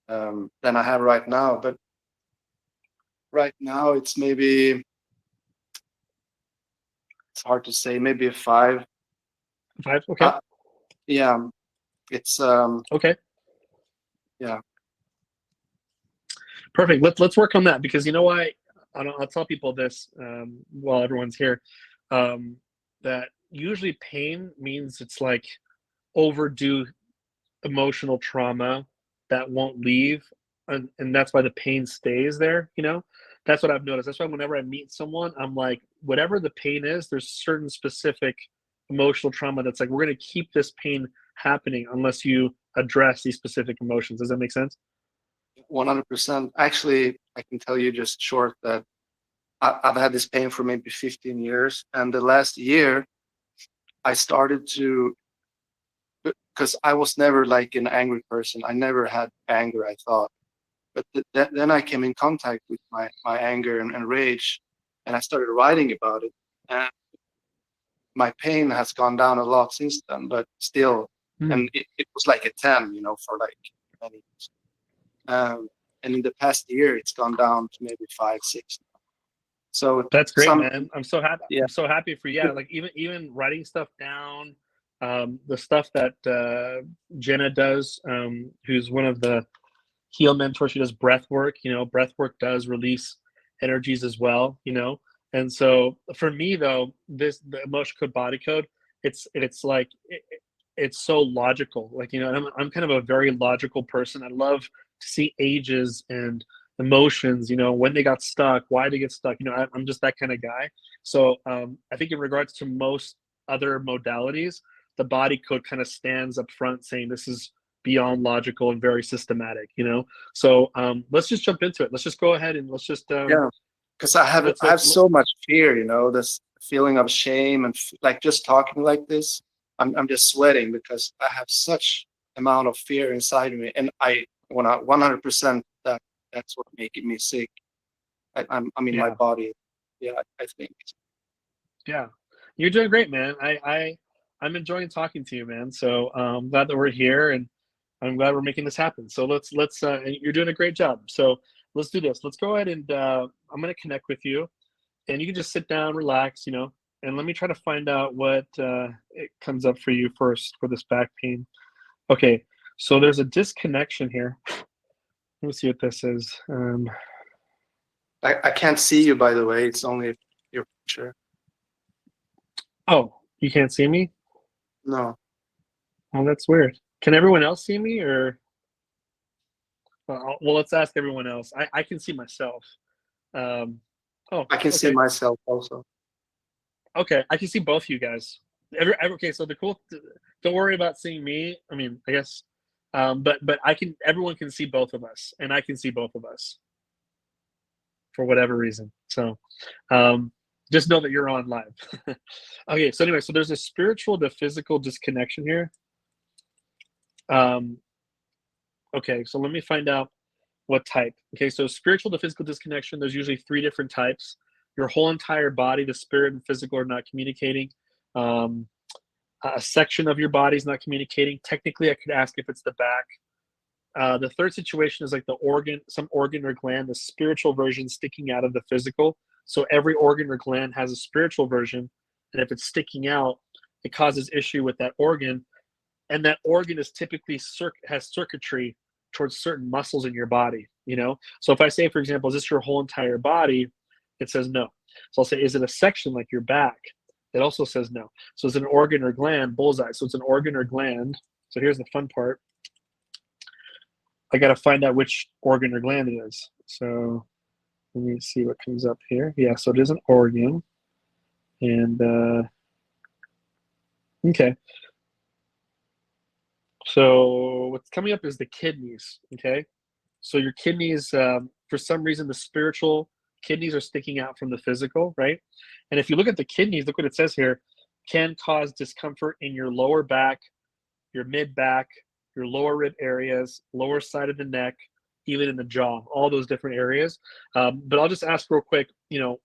I have right now, but right now it's maybe, it's hard to say, maybe a 5. 5? Okay. Yeah, it's Okay. yeah. Perfect. Let's work on that because you know why? I'll tell people this while everyone's here, that usually pain means it's like overdue emotional trauma that won't leave, and that's why the pain stays there. That's what I've noticed. That's why whenever I meet someone, I'm like, whatever the pain is, there's certain specific emotional trauma that's like, we're going to keep this pain happening unless you address these specific emotions. Does that make sense? 100%. Actually, I can tell you just short that I've had this pain for maybe 15 years, and the last year I started to, because I was never like an angry person. I never had anger, I thought. But then I came in contact with my anger and rage, and I started writing about it. And my pain has gone down a lot since then, but still, Hmm. and it was like a 10, for like many years. And in the past year, it's gone down to maybe 5, 6. So That's great, some, man. I'm so happy. yeah, I'm so happy for you. Yeah, like even writing stuff down, the stuff that Jenna does, who's one of the H.E.A.L mentors. She does breath work. Breath work does release energies as well. And so for me though, the emotion code body code, it's like it's so logical. Like I'm kind of a very logical person. I love to see ages and emotions, when they got stuck, why they get stuck. I'm just that kind of guy. So I think in regards to most other modalities, the body code kind of stands up front saying this is beyond logical and very systematic. So let's just jump into it. Let's just go ahead and let's just yeah, because I have let's so much fear, this feeling of shame and like just talking like this, I'm just sweating because I have such amount of fear inside of me, and I want to 100% that's what making me sick. I'm in my yeah. body. Yeah, I think. Yeah, you're doing great, man. I'm enjoying talking to you, man. So I'm glad that we're here, and I'm glad we're making this happen. So let's and you're doing a great job. So let's do this. Let's go ahead and I'm gonna connect with you, and you can just sit down, relax, and let me try to find out what it comes up for you first for this back pain. Okay, so there's a disconnection here. Let me see what this is. I can't see you, by the way. It's only your picture. Oh, you can't see me? No, Oh, that's weird. Can everyone else see me, or? Well, let's ask everyone else. I can see myself. Um, oh, I can see okay, myself also. okay. I can see both you guys. Okay, so the cool. Don't worry about seeing me. I mean, I guess, but I can. Everyone can see both of us, and I can see both of us for whatever reason. So, um, Just know that you're on live. Okay, so anyway, so there's a spiritual to physical disconnection here. Okay, so let me find out what type. Okay, so spiritual to physical disconnection, there's usually 3 different types. Your whole entire body, the spirit and physical are not communicating. Um, a section of your body is not communicating. Technically, I could ask if it's the back. The third situation is like the organ, some organ or gland, the spiritual version sticking out of the physical. So every organ or gland has a spiritual version, and if it's sticking out, it causes issue with that organ, and that organ is typically has circuitry towards certain muscles in your body. So if I say, for example, is this your whole entire body? It says no. So I'll say, is it a section like your back? It also says no. So is it an organ or gland? Bullseye. So it's an organ or gland. So here's the fun part. I got to find out which organ or gland it is. So let me see what comes up here. Yeah, so it is an organ. And, okay. So what's coming up is the kidneys, okay? So your kidneys, for some reason, the spiritual kidneys are sticking out from the physical, right? And if you look at the kidneys, look what it says here, can cause discomfort in your lower back, your mid back, your lower rib areas, lower side of the neck, even in the jaw, all those different areas. But I'll just ask real quick,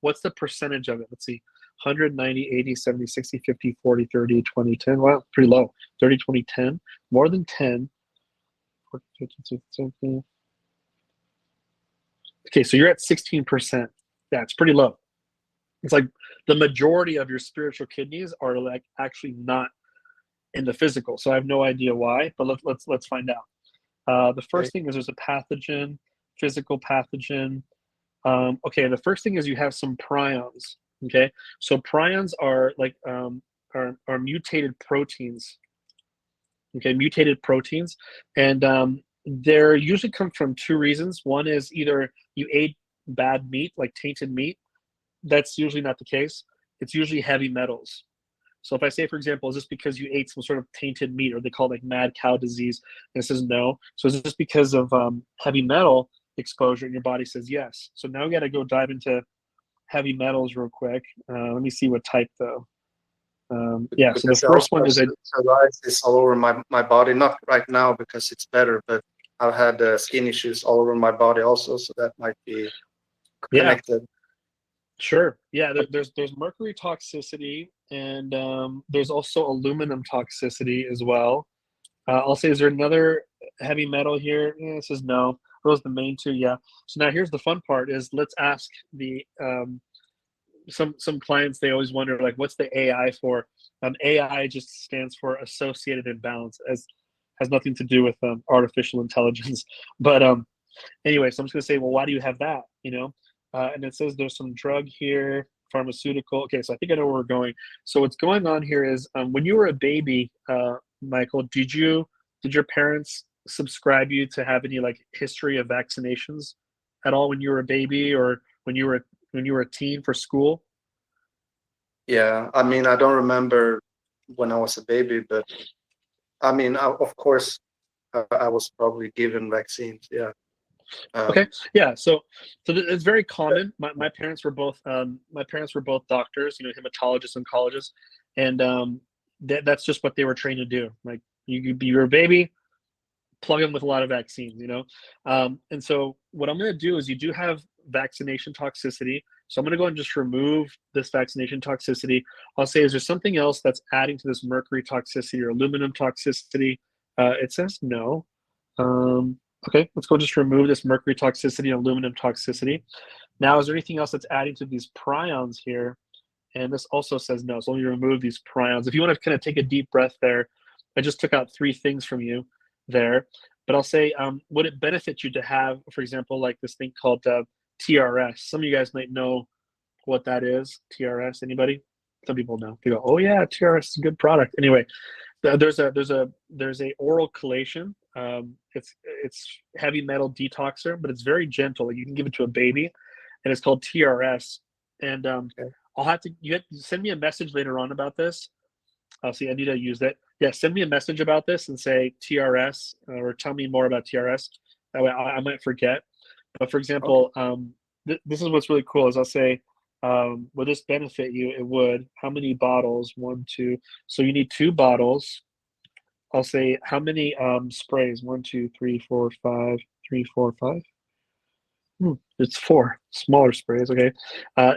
what's the percentage of it? Let's see, 100, 90, 80, 70, 60, 50, 40, 30, 20, 10. Wow, pretty low. 30, 20, 10. More than 10. 40, 50, 60, 70. Okay, so you're at 16%. Yeah, it's pretty low. It's like the majority of your spiritual kidneys are like actually not in the physical. So I have no idea why, but let's find out. The first thing is there's a pathogen, physical pathogen. Okay, the first thing is you have some prions. Okay, so prions are like are mutated proteins. Okay, mutated proteins, and they're usually come from 2 reasons. One is either you ate bad meat, like tainted meat. That's usually not the case. It's usually heavy metals. So if I say, for example, is this because you ate some sort of tainted meat, or they call it like mad cow disease? And it says no. So is this because of heavy metal exposure? And your body says yes. So now we got to go dive into heavy metals real quick. Let me see what type though. Yeah, so the Because I first also one have is a psoriasis all over my body. Not right now because it's better, but I've had skin issues all over my body also, so that might be yeah, connected. sure. Yeah, there's mercury toxicity, and there's also aluminum toxicity as well. I'll say, is there another heavy metal here? Yeah, it says no. Those are the main 2. Yeah. So now here's the fun part: is let's ask the some clients. They always wonder like, what's the AI for? AI just stands for associated imbalance, as has nothing to do with artificial intelligence. But anyway, so I'm just gonna say, well, why do you have that? And it says there's some drug here, pharmaceutical. Okay, so I think I know where we're going. So what's going on here is when you were a baby, Michael, did your parents subscribe you to have any like history of vaccinations at all when you were a baby, or when you were a teen for school? Yeah, I mean, I don't remember when I was a baby, but I mean, of course, I was probably given vaccines. Yeah. Okay, Um, yeah. So it's very common. My parents were both doctors, hematologists, oncologists, and that's just what they were trained to do. Like you're a baby, plug them with a lot of vaccines, and so what I'm going to do is you do have vaccination toxicity. So I'm going to go and just remove this vaccination toxicity. I'll say, is there something else that's adding to this mercury toxicity or aluminum toxicity? It says no. Okay, let's go just remove this mercury toxicity and aluminum toxicity. Now, is there anything else that's adding to these prions here? And this also says no. So let me remove these prions. If you want to kind of take a deep breath there, I just took out 3 things from you there. But I'll say, would it benefit you to have, for example, like this thing called TRS? Some of you guys might know what that is. TRS, anybody? Some people know. They go, oh yeah, TRS is a good product. Anyway, there's a oral chelation. It's heavy metal detoxer, but it's very gentle. You can give it to a baby, and it's called TRS. And okay. you have to send me a message later on about this. I'll see. I need to use that. Yeah, send me a message about this and say TRS, or tell me more about TRS. That way I might forget. But for Okay. example, this is what's really cool is I'll say, Would this benefit you? It would. How many bottles? 1, 2. So you need 2 bottles. I'll say how many sprays? 1, 2, 3, 4, 5. 3, 4, 5. It's 4 smaller sprays. Okay.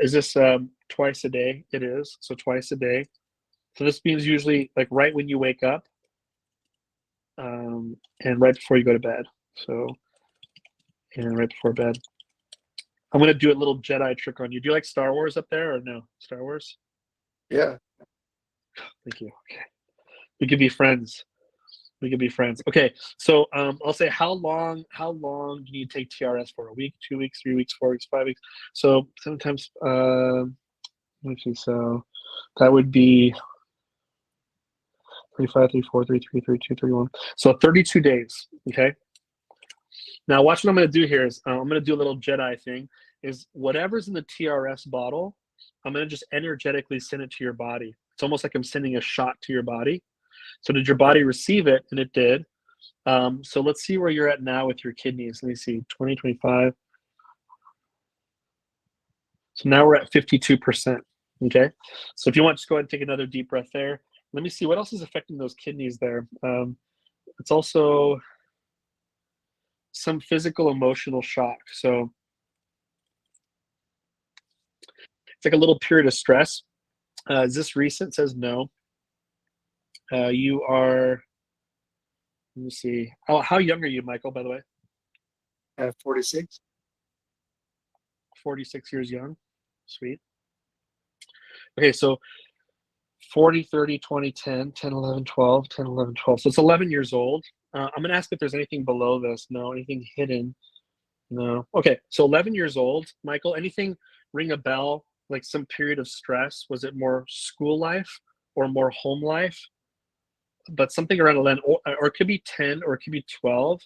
Is this twice a day? It is. So twice a day. So this means usually like right when you wake up, and right before you go to bed. So, and right before bed. I'm gonna do a little Jedi trick on you. Do you like Star Wars up there or no? Star Wars? Yeah. Thank you. Okay. We could be friends. We could be friends. Okay. So I'll say how long do you take TRS for? A week, 2 weeks, 3 weeks, 4 weeks, 5 weeks. So sometimes let's see, so that would be 35, 34, 33, 32, 31. So 32 days. Okay. Now watch what I'm gonna do here is I'm gonna do a little Jedi thing, is whatever's in the TRS bottle, I'm gonna just energetically send it to your body. It's almost like I'm sending a shot to your body. So did your body receive it? And it did. So let's see where you're at now with your kidneys. Let me see, 2025. So now we're at 52%. Okay. So if you want, just go ahead and take another deep breath there. Let me see what else is affecting those kidneys there. It's also some physical emotional shock. So it's like a little period of stress. Is this recent? It says no. You are, let me see. How young are you, Michael, by the way? 46. 46 years young. Sweet. Okay, so 40, 30, 20, 10, 10, 11, 12, 10, 11, 12. So it's 11 years old. I'm going to ask if there's anything below this. No. Anything hidden? No. Okay, so 11 years old. Michael, anything ring a bell? Like some period of stress? Was it more school life or more home life? But something around 11, or it could be 10, or it could be 12.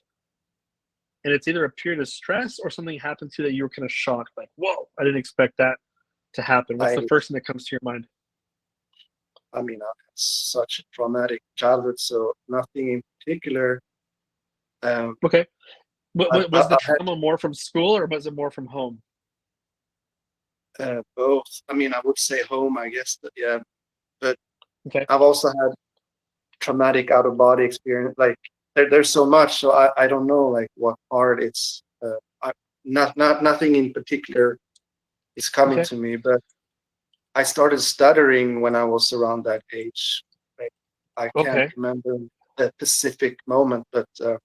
And it's either a period of stress or something happened to you that you were kind of shocked, like, whoa, I didn't expect that to happen. What's the I first thing that comes to your mind? I mean, I had such a traumatic childhood, so nothing in particular. Um, Okay. Was the I had trauma more from school or was it more from home? both. I mean, I would say home, I guess, but yeah. But Okay. I've also had traumatic out of body experience. Like there's so much, so I don't know like what part it's. Nothing in particular is coming Okay. to me, but I started stuttering when I was around that age. Like, I can't Okay. remember the specific moment, but uh,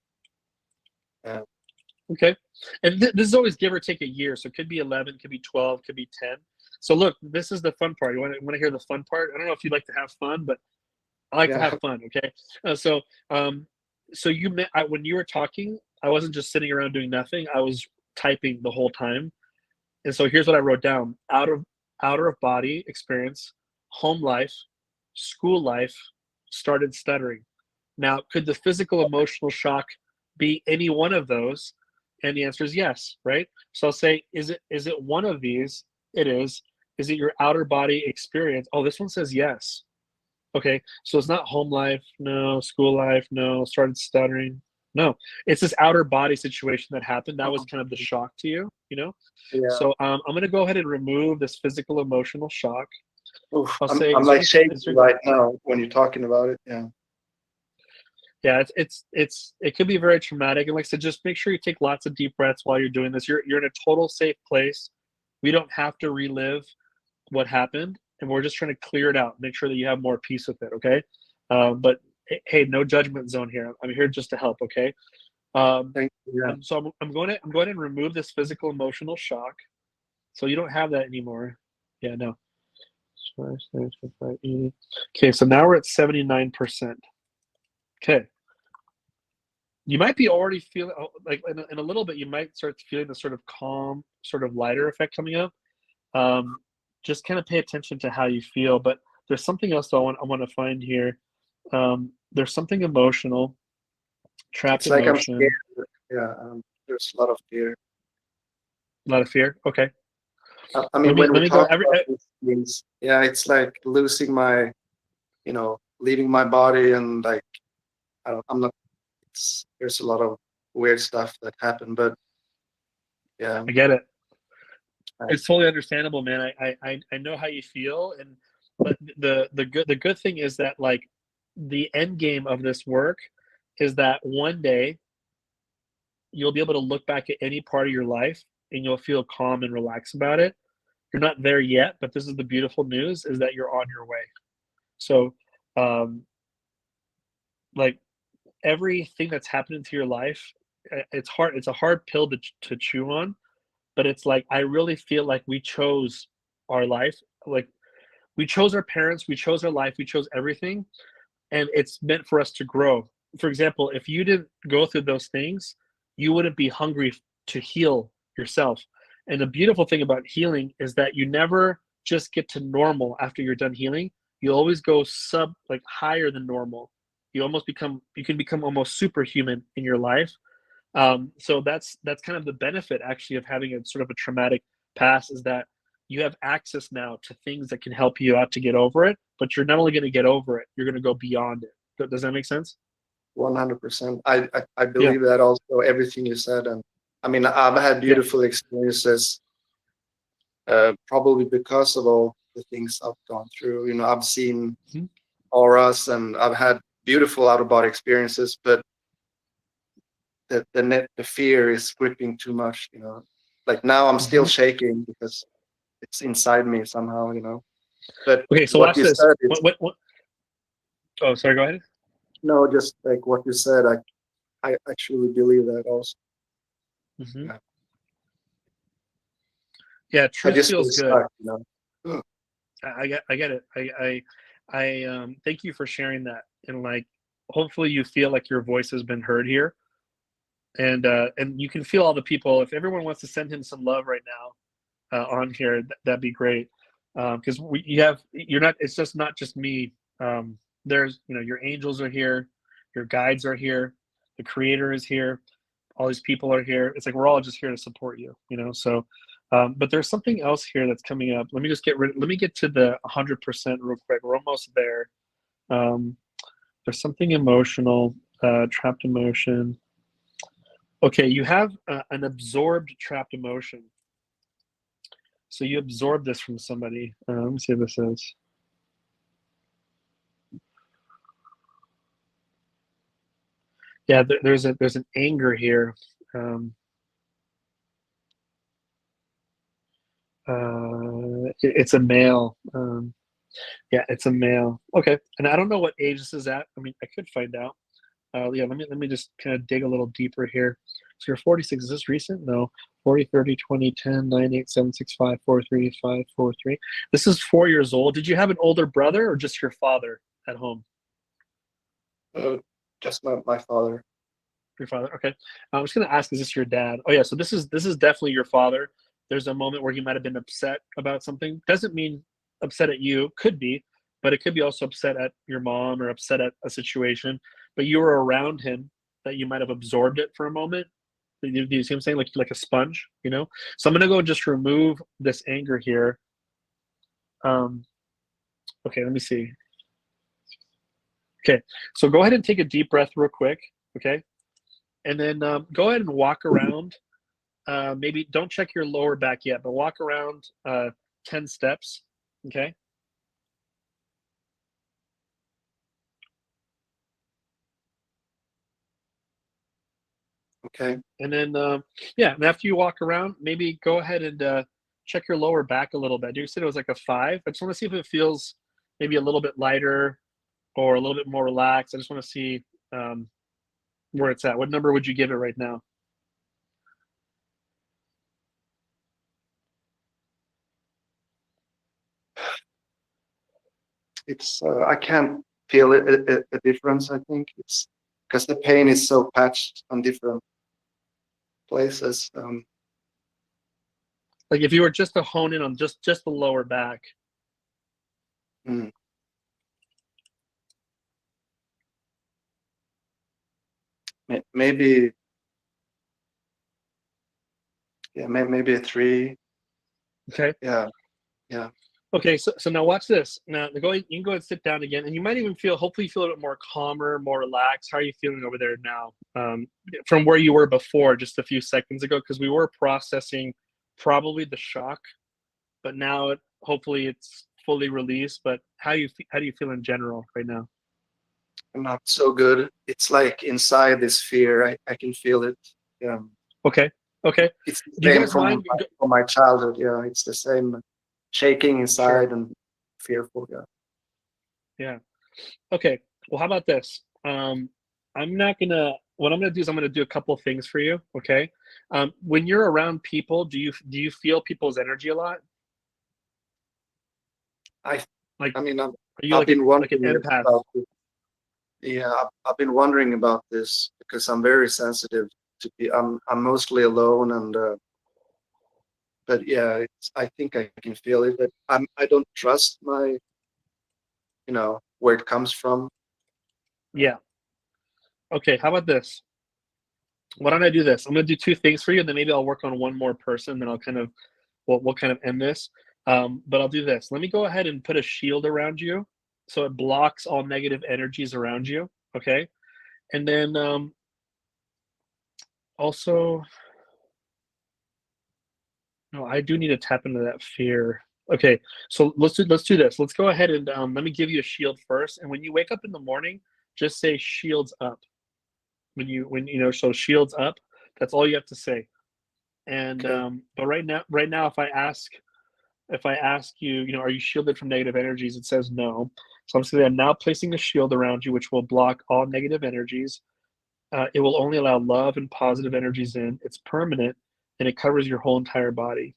Okay. And this is always give or take a year. So it could be 11, could be 12, could be 10. So look, this is the fun part. You want to hear the fun part? I don't know if you'd like to have fun, but I like to yeah, have fun. Okay. Um, so when you were talking, I wasn't just sitting around doing nothing. I was typing the whole time. And so here's what I wrote down: outer of body experience, home life, school life, started stuttering. Now, could the physical emotional shock be any one of those? And the answer is yes, right? So I'll say, is it one of these? It is. Is it your outer body experience? Oh, this one says yes. Okay, so it's not home life, no, school life, no, started stuttering. No, it's this outer body situation that happened. That was kind of the shock to you, you know? yeah. So I'm going to go ahead and remove this physical emotional shock. Oof, I'll say, I'm is there like any, shaking is there, right now when you're talking about it. Yeah, yeah, it could be very traumatic. And like I said, just make sure you take lots of deep breaths while you're doing this. You're in a total safe place. We don't have to relive what happened, and we're just trying to clear it out, make sure that you have more peace with it. Okay. But hey, no judgment zone here. I'm here just to help. Okay. Um, thank you. Yeah, I'm going to remove this physical emotional shock, so you don't have that anymore. Yeah, no. Okay, so now we're at 79%. Okay, you might be already feeling like in a little bit, you might start feeling the sort of calm, sort of lighter effect coming up. Um, just kind of pay attention to how you feel. But there's something else I want to find here. There's something emotional, trapped it's like I'm scared. emotion, Yeah, there's a lot of fear. a lot of fear. Okay, I mean, when we let me go. talk about these things, yeah, it's like losing my, leaving my body, and like I'm not. There's a lot of weird stuff that happened, but yeah, I get it. It's totally understandable, man. I know how you feel, and but the good thing is that like the end game of this work is that one day you'll be able to look back at any part of your life and you'll feel calm and relaxed about it. You're not there yet, but this is the beautiful news is that you're on your way. So, um, like everything that's happened into your life, it's hard. It's a hard pill to chew on, but it's like I really feel like we chose our life. Like we chose our parents, we chose our life, we chose everything, and it's meant for us to grow. For example, if you didn't go through those things, you wouldn't be hungry to heal yourself. And the beautiful thing about healing is that you never just get to normal after you're done healing. You always go like higher than normal. You can become almost superhuman in your life. So that's kind of the benefit actually of having a sort of a traumatic past is that you have access now to things that can help you out to get over it, but you're not only going to get over it, you're going to go beyond it. Does that make sense? 100%. I Yeah. believe that also everything you said, and I mean I've had Yeah. beautiful experiences, probably because of all the things I've gone through. You know, I've seen Mhm. auras and I've had beautiful out of body experiences, but the fear is gripping too much. You know, like now I'm still Mhm. shaking because it's inside me somehow. You know, but Okay, so what watch you this. said is What oh, sorry, go ahead. no, just like what you said. I actually believe that also. Mhm. Yeah. Yeah, I truth just feel feels good. stuck. You know. I get it. Thank you for sharing that. And like, hopefully you feel like your voice has been heard here. And you can feel all the people. If everyone wants to send him some love right now on here, that'd be great. Because you're not. It's just not just me. There's your angels are here, your guides are here, the Creator is here, all these people are here. It's like we're all just here to support you. So. But there's something else here that's coming up. Let me just let me get to the 100% real quick. We're almost there. Um, there's something emotional, trapped emotion. Okay, you have an absorbed trapped emotion. So you absorb this from somebody. Let me see what this is. Yeah, there's an anger here. Um, it's a male. Yeah, it's a male. Okay, and I don't know what age this is at. I mean, I could find out. Yeah, let me just kind of dig a little deeper here. So you're 46. Is this recent? No. 40, 30, 20, 10, 9, 8, 7, 6, 5, 4, 3, 5, 4, 3. This is 4 years old. Did you have an older brother or just your father at home? Uh, just my father. Your father. Okay. I'm just gonna ask, is this your dad? Oh yeah. So this is definitely your father. There's a moment where he might have been upset about something. Doesn't mean upset at you. Could be, but it could be also upset at your mom or upset at a situation. But you were around him that you might have absorbed it for a moment. Do you see what I'm saying? Like a sponge. So I'm gonna go just remove this anger here. Um, okay, let me see. Okay, so go ahead and take a deep breath real quick. Okay, and then go ahead and walk around. Maybe don't check your lower back yet, but walk around 10 steps. Okay, Okay. and then yeah, and after you walk around, maybe go ahead and check your lower back a little bit. You said it was like a 5. I just want to see if it feels maybe a little bit lighter or a little bit more relaxed. I just want to see um, where it's at. What number would you give it right now? It's I can't feel a difference. I think it's because the pain is so patched on different places. Like if you were just to hone in on just the lower back. Mm, maybe yeah, maybe a 3. Okay. Yeah, yeah. Okay, so now watch this. Now you can go and sit down again, and you might even hopefully feel a bit more calmer, more relaxed. How are you feeling over there now, from where you were before, just a few seconds ago? Because we were processing probably the shock, but now hopefully it's fully released. But how do you feel in general right now? Not so good. It's like inside this fear. I can feel it. Yeah. Okay. Okay. It's the Do you same guys mind? from my childhood. Yeah, it's the same shaking Sure. inside and fearful. Yeah. Yeah. Okay. Well, how about this? I'm not gonna. What I'm gonna do is I'm gonna do a couple things for you. Okay. When you're around people, do you feel people's energy a lot? I Like, I mean, are you I've been like an wondering empath? about this. Yeah, I've been wondering about this because I'm very sensitive to be. I'm mostly alone, and but yeah, I think I can feel it, but I don't trust my, where it comes from. Yeah. Okay. How about this? Why don't I do this? I'm gonna do two things for you, and then maybe I'll work on one more person. Then I'll kind of we'll kind of end this. But I'll do this. Let me go ahead and put a shield around you, so it blocks all negative energies around you. Okay. And then also, no, I do need to tap into that fear. Okay, so let's do this. Let's go ahead and let me give you a shield first. And when you wake up in the morning, just say shields up. So shields up. That's all you have to say. And Okay. but right now, if I ask you, are you shielded from negative energies? It says no. So I'm saying I'm now placing a shield around you, which will block all negative energies. It will only allow love and positive energies in. It's permanent, and it covers your whole entire body.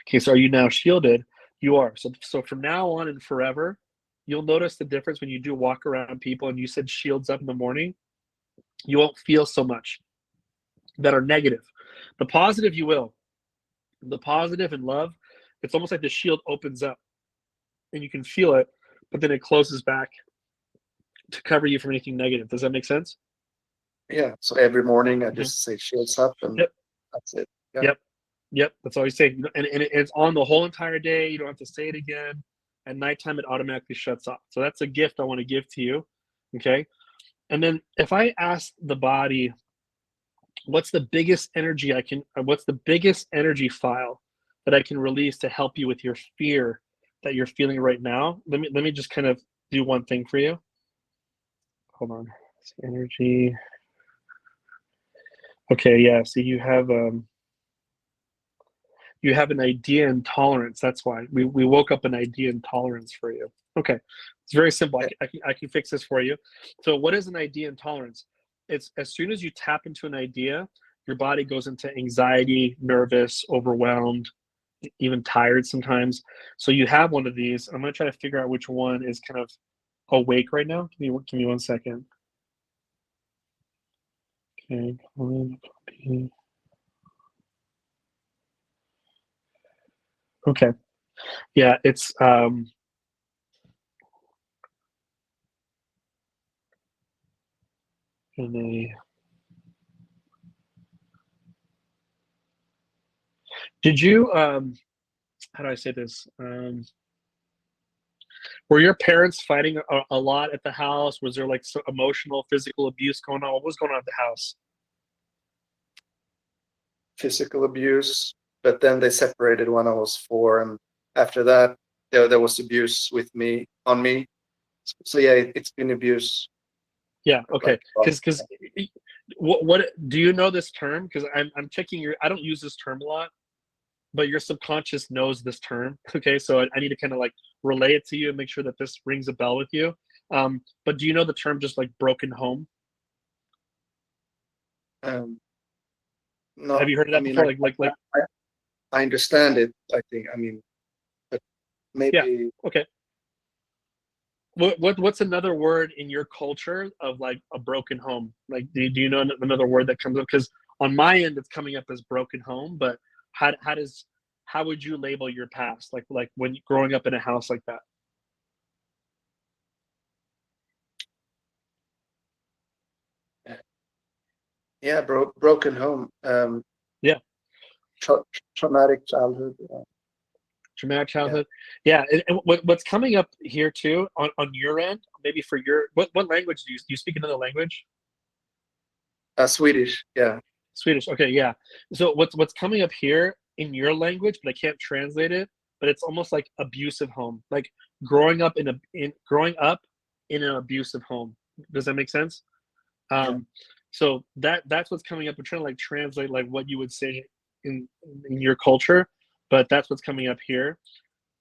Okay, so are you now shielded? You are. So from now on and forever, you'll notice the difference when you do walk around people and you said shields up in the morning. You won't feel so much that are negative. The positive you will. The positive and love, it's almost like the shield opens up and you can feel it, but then it closes back to cover you from anything negative. Does that make sense? Yeah. So every morning I Mhm. just say shields up, and Yep. that's it. Yeah. Yep. Yep. That's all you say. And it's on the whole entire day. You don't have to say it again. At nighttime, it automatically shuts off. So that's a gift I want to give to you. Okay. And then if I ask the body, what's the biggest energy file that I can release to help you with your fear that you're feeling right now? Let me just kind of do one thing for you. Hold on. Energy. Okay, yeah. So you have an idea intolerance. That's why we woke up an idea intolerance for you. Okay, it's very simple. Yeah. I can fix this for you. So what is an idea intolerance? It's as soon as you tap into an idea, your body goes into anxiety, nervous, overwhelmed, even tired sometimes. So you have one of these. I'm going to try to figure out which one is kind of awake right now. Give me 1 second. Okay. Okay. Yeah, it's in a did you how do I say this? Were your parents fighting a lot at the house? Was there like emotional, physical abuse going on? What was going on at the house? Physical abuse, but then they separated when I was 4, and after that there was abuse with me on me. So yeah, it's been abuse Yeah, like okay. Because what do you know this term? Because I'm checking your. I don't use this term a lot, but your subconscious knows this term. Okay, so I need to kind of like relay it to you and make sure that this rings a bell with you. But do you know the term just like broken home? um Have no, you heard of I that mean before? Like I understand it, I think. I mean, but yeah. maybe Okay. What's another word in your culture of like a broken home? Like, do you know another word that comes up? Because on my end, it's coming up as broken home. But how would you label your past? Like when growing up in a house like that? yeah, broken home, Yeah, tra- traumatic childhood. traumatic Yeah, childhood. Yeah, and what's coming up here too on your end? Maybe for your what language do you speak another language? Swedish. Yeah, Swedish. Okay, yeah. So what's coming up here in your language, but I can't translate it. But it's almost like abusive home, like growing up in an abusive home. Does that make sense? Yeah. Um, so that's what's coming up. We're trying to like translate like what you would say in your culture, but that's what's coming up here.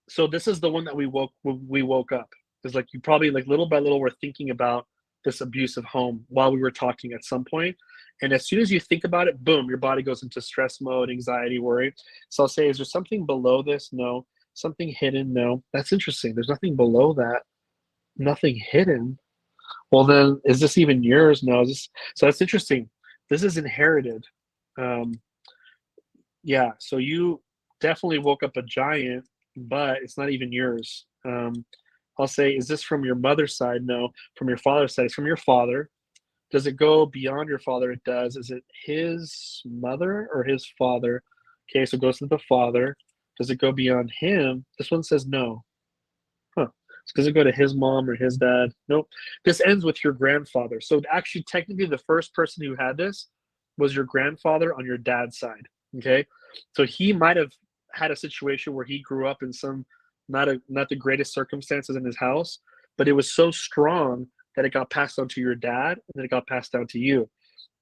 So this is the one that we woke up. It's like you probably like little by little were thinking about this abusive home while we were talking at some point. And as soon as you think about it, boom, your body goes into stress mode, anxiety, worry. So I'll say, is there something below this? No. Something hidden? No. That's interesting. There's nothing below that. Nothing hidden. Well, then, is this even yours? No. So that's interesting. This is inherited. Um, yeah. So you definitely woke up a giant, but it's not even yours. I'll say, is this from your mother's side? No. From your father's side? It's from your father. Does it go beyond your father? It does. Is it his mother or his father? Okay, so it goes to the father. Does it go beyond him? This one says no. Huh. Does it go to his mom or his dad? Nope. This ends with your grandfather. So actually, technically, the first person who had this was your grandfather on your dad's side. Okay, so he might have had a situation where he grew up in some not the greatest circumstances in his house, but it was so strong that it got passed on to your dad, and then it got passed down to you.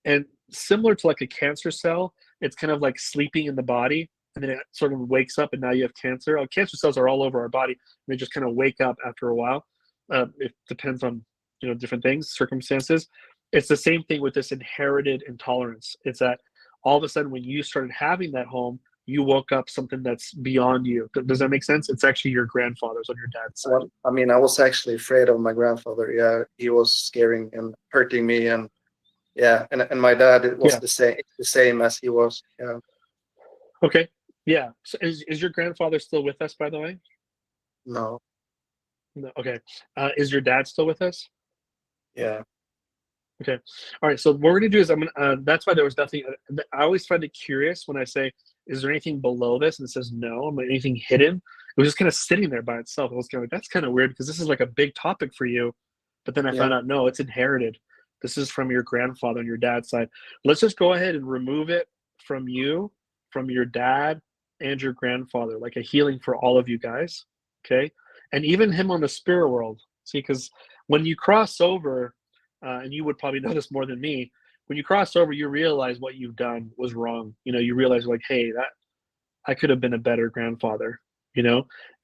And similar to like a cancer cell, it's kind of like sleeping in the body, and then it sort of wakes up, and now you have cancer. Cancer cells are all over our body, and they just kind of wake up after a while. It depends on different things, circumstances. It's the same thing with this inherited intolerance. It's that all of a sudden when you started having that home, you woke up something that's beyond you. Does that make sense? It's actually your grandfather's on your dad's side. Well, I mean, I was actually afraid of my grandfather. Yeah, he was scaring and hurting me, and yeah, and my dad, it was Yeah. the same as he was. Yeah. Okay. Yeah. So is your grandfather still with us, by the way? No. No. Okay. Is your dad still with us? Yeah. Okay. All right. So what we're gonna do is I'm gonna. That's why there was nothing. I always find it curious when I say, "Is there anything below this?" And it says no. I'm like, anything hidden? It was just kind of sitting there by itself. I was kind of like, that's kind of weird because this is like a big topic for you. But then I Yeah. found out no, it's inherited. This is from your grandfather on your dad's side. Let's just go ahead and remove it from you, from your dad, and your grandfather, like a healing for all of you guys. Okay. And even him on the spirit world. See, because when you cross over and you would probably know this more than me. When you cross over, you realize what you've done was wrong. You realize like, hey, that I could have been a better grandfather.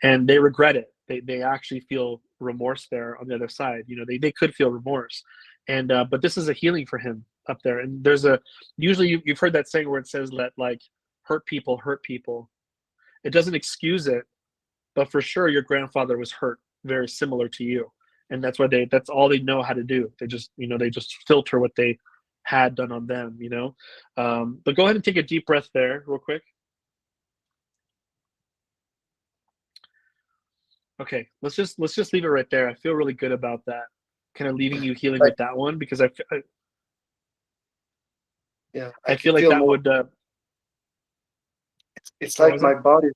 And they regret it. They actually feel remorse there on the other side. They could feel remorse, and but this is a healing for him up there. And there's a usually you've heard that saying where it says let like hurt people hurt people. It doesn't excuse it, but for sure your grandfather was hurt very similar to you, and that's all they know how to do. They just filter what they had done on them. But go ahead and take a deep breath there real quick. Okay, let's just leave it right there. I feel really good about that, kind of leaving you healing Like, with that one, because yeah, I I can feel like feel that more. would It's what like was my that? body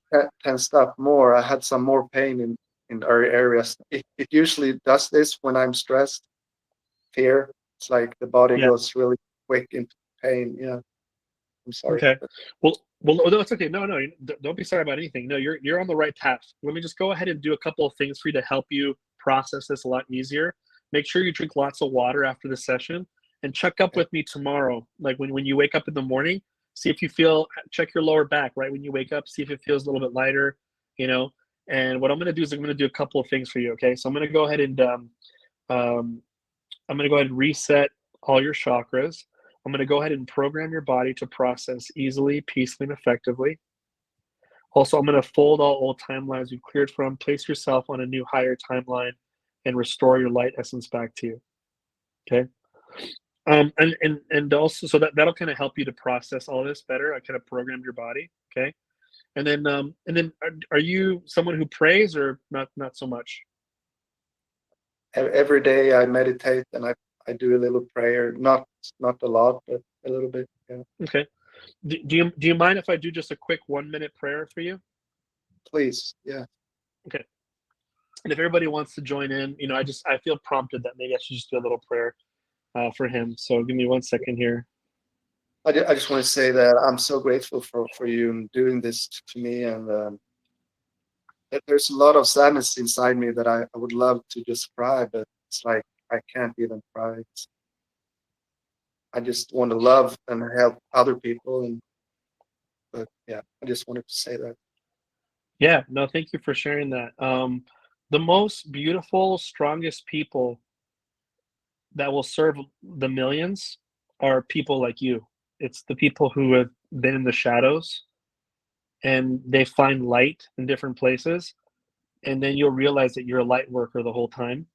tensed up more. I had some more pain in our areas. It usually does this when I'm stressed, fear. It's like the body Yeah. goes really quick into pain. Yeah. I'm sorry. Okay. Well, no, it's okay. No, no, don't be sorry about anything. No, you're on the right path. Let me just go ahead and do a couple of things for you to help you process this a lot easier. Make sure you drink lots of water after the session, and check up Yeah. with me tomorrow. Like when you wake up in the morning, see if you feel. Check your lower back right when you wake up. See if it feels a little bit lighter. You know. And what I'm going to do is I'm going to do a couple of things for you. Okay. So I'm going to go ahead and um, I'm going to go ahead and reset all your chakras. I'm going to go ahead and program your body to process easily, peacefully, and effectively. Also, I'm going to fold all old timelines you've cleared from, place yourself on a new higher timeline, and restore your light essence back to you. Okay. And also, so that'll kind of help you to process all this better. I kind of programmed your body. Okay. And then are you someone who prays or not so much? Every day I meditate and I do a little prayer. Not a lot, but a little bit. Yeah. Okay. Do you mind if I do just a quick 1 minute prayer for you? Please. Yeah. Okay. And if everybody wants to join in, I feel prompted that maybe I should just do a little prayer for him. So give me 1 second here. I just want to say that I'm so grateful for you doing this to me, and there's a lot of sadness inside me that I would love to just cry, but it's like I can't even cry. I just want to love and help other people, and but yeah, I just wanted to say that. Yeah, no, thank you for sharing that. The most beautiful, strongest people that will serve the millions are people like you. It's the people who have been in the shadows and they find light in different places, and then you'll realize that you're a light worker the whole time.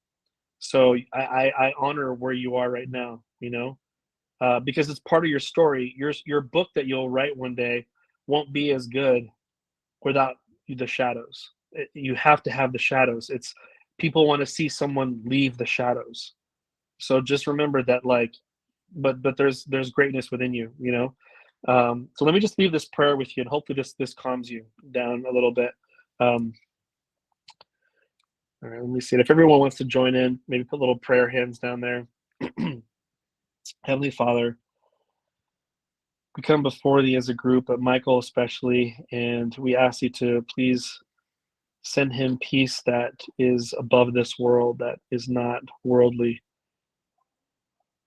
So I honor where you are right now, because it's part of your story. Your book that you'll write one day won't be as good without the shadows. You have to have the shadows. It's people want to see someone leave the shadows. So just remember that, like, but there's greatness within you, So let me just leave this prayer with you, and hopefully this calms you down a little bit. All right, let me see it. If everyone wants to join in, maybe put little prayer hands down there. Heavenly Father, we come before thee as a group, but Michael especially, and we ask you to please send him peace that is above this world, that is not worldly.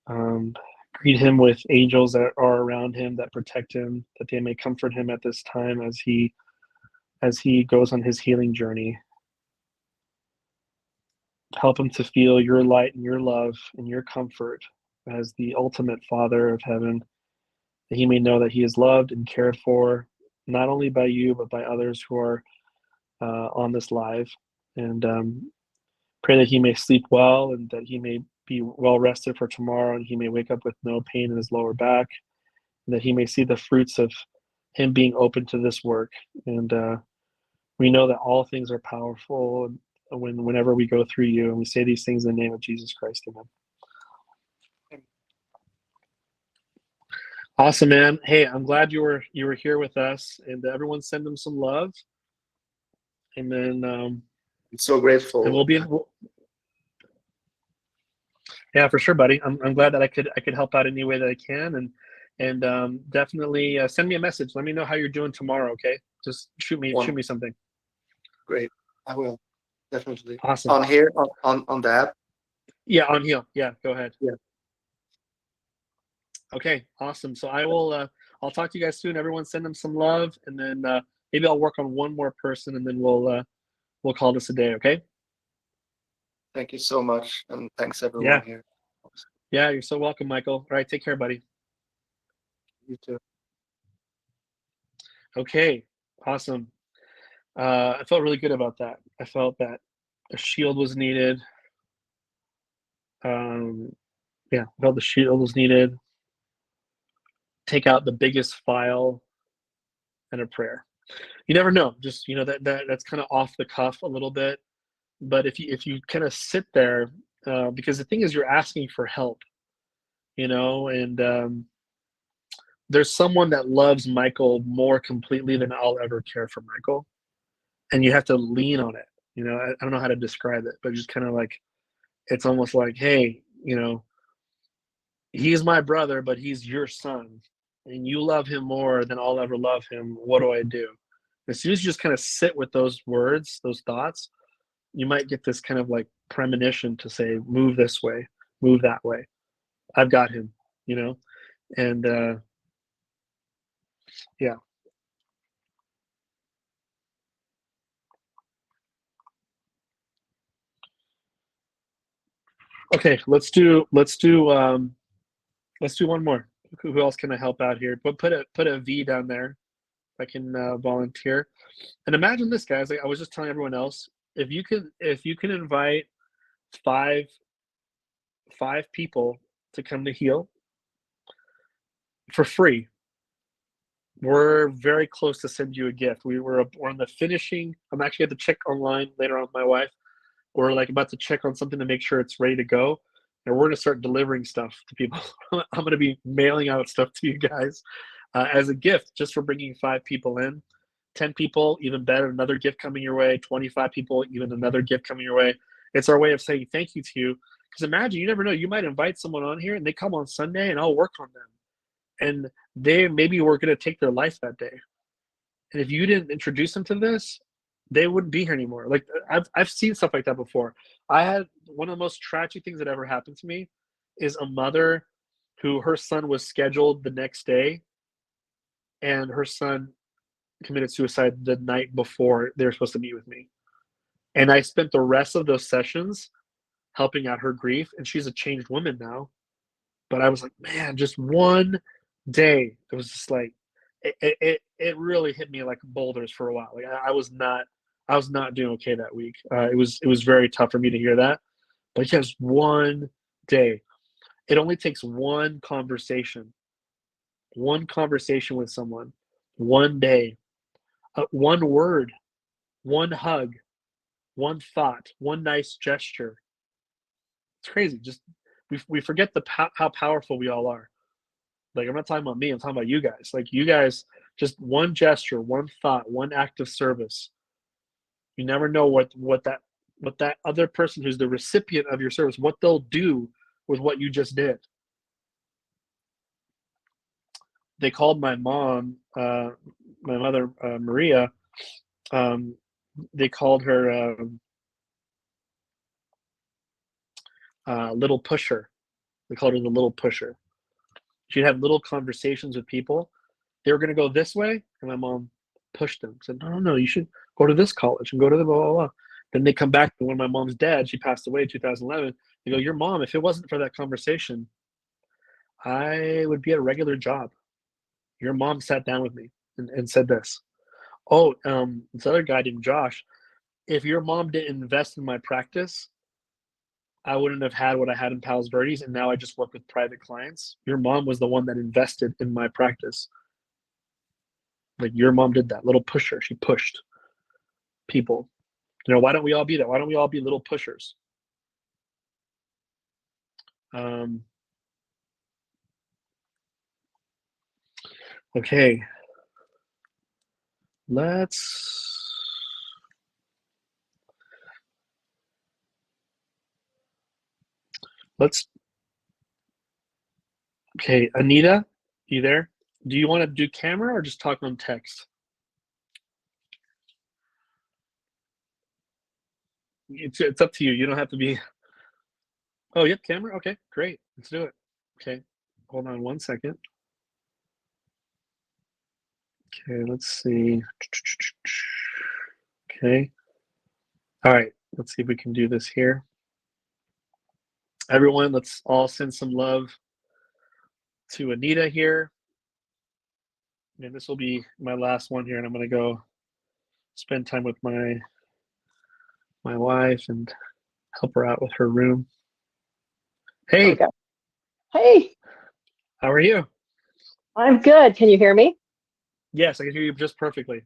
Um, Greet him with angels that are around him that protect him, that they may comfort him at this time as he goes on his healing journey. Help him to feel your light and your love and your comfort as the ultimate Father of heaven, that he may know that he is loved and cared for, not only by you, but by others who are on this live. And pray that he may sleep well and that he may be well rested for tomorrow, and he may wake up with no pain in his lower back, and that he may see the fruits of him being open to this work. And we know that all things are powerful whenever we go through you, and we say these things in the name of Jesus Christ. Amen. Awesome, man. Hey, I'm glad you were here with us, and everyone send them some love. And then I'm so and grateful. yeah, for sure, buddy. I'm glad that I could help out any way that I can, and definitely send me a message. Let me know how you're doing tomorrow. Okay, just shoot One me something. great. I will definitely Awesome. on here on the app. Yeah, on H.E.A.L. Yeah, go ahead. Yeah. Okay, awesome. So I'll talk to you guys soon. Everyone send them some love, and then maybe I'll work on one more person, and then we'll call this a day. Okay? Thank you so much, and thanks everyone Yeah. here. Yeah, you're so welcome, Michael. All right, take care, buddy. You too. Okay, awesome. I felt really good about that. I felt that a shield was needed. Yeah, I felt the shield was needed. Take out the biggest file and a prayer. You never know. Just that's kind of off the cuff a little bit. But if you kind of sit there, because the thing is, you're asking for help, and there's someone that loves Michael more completely than I'll ever care for Michael, and you have to lean on it. I don't know how to describe it, but just kind of like it's almost like, hey, he's my brother, but he's your son, and you love him more than I'll ever love him. What do I do? As soon as you just kind of sit with those words, those thoughts, you might get this kind of like premonition to say, move this way, move that way. I've got him, and yeah. Okay, let's do one more. Who else can I help out here? But put a V down there. If I can volunteer. And imagine this, guys. Like I was just telling everyone else, if you can invite five people to come to H.E.A.L for free, we're very close to send you a gift. We're on the finishing. I'm actually going to check online later on with my wife. We're like about to check on something to make sure it's ready to go, and we're going to start delivering stuff to people. I'm going to be mailing out stuff to you guys as a gift just for bringing 5 people in. 10 people, even better, another gift coming your way. 25 people, even another gift coming your way. It's our way of saying thank you to you. Because imagine, you never know, you might invite someone on here and they come on Sunday and I'll work on them. and they maybe were going to take their life that day. And if you didn't introduce them to this, they wouldn't be here anymore. Like I've seen stuff like that before. I had one of the most tragic things that ever happened to me is a mother who her son was scheduled the next day, and her son committed suicide the night before they were supposed to meet with me. And I spent the rest of those sessions helping out her grief, and she's a changed woman now. But I was like, man, just one day, it was just like it really hit me like boulders for a while. Like I was not doing okay that week. It was very tough for me to hear that. But just one day, it only takes one conversation with someone, one day, one word, one hug, one thought, one nice gesture. It's crazy. Just we forget how powerful we all are. Like, I'm not talking about me, I'm talking about you guys. Like, you guys, just one gesture, one thought, one act of service. You never know what that other person who's the recipient of your service, what they'll do with what you just did. They called my mom, my mother, Maria. They called her little pusher. They called her the little pusher. She'd have little conversations with people. They were going to go this way, and my mom pushed them. Said, no, you should go to this college and go to the blah, blah, blah. Then they come back to when my mom's dad, she passed away in 2011. They go, your mom, if it wasn't for that conversation, I would be at a regular job. Your mom sat down with me and said this. Oh, this other guy named Josh, if your mom didn't invest in my practice, I wouldn't have had what I had in Palos Verdes, and now I just work with private clients. Your mom was the one that invested in my practice. Like, your mom did that. Little pusher. She pushed people. You know, why don't we all be that? Why don't we all be little pushers? Okay. Let's okay, Anita, you there? Do you want to do camera or just talk on text? It's up to you. You don't have to be. Oh, yep, camera. Okay, great. Let's do it. Okay, hold on one second. Okay, let's see. Okay. All right, let's see if we can do this here. Everyone, let's all send some love to Anita here. And this will be my last one here, and I'm going to go spend time with my wife and help her out with her room. Hey. Okay. Hey. How are you? I'm good. Can you hear me? Yes, I can hear you just perfectly.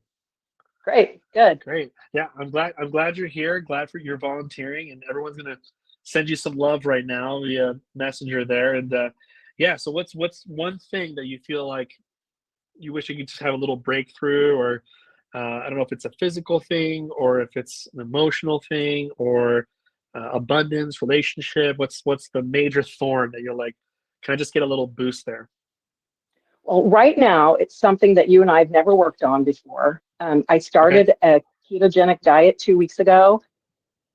Great. Good. Great. Yeah, I'm glad you're here. Glad for your volunteering, and everyone's going to send you some love right now via messenger there. And yeah, so what's one thing that you feel like you wish you could just have a little breakthrough, or I don't know if it's a physical thing or if it's an emotional thing, or abundance, relationship. What's the major thorn that you're like, can I just get a little boost there? Well, right now, it's something that you and I have never worked on before. I started a ketogenic diet 2 weeks ago,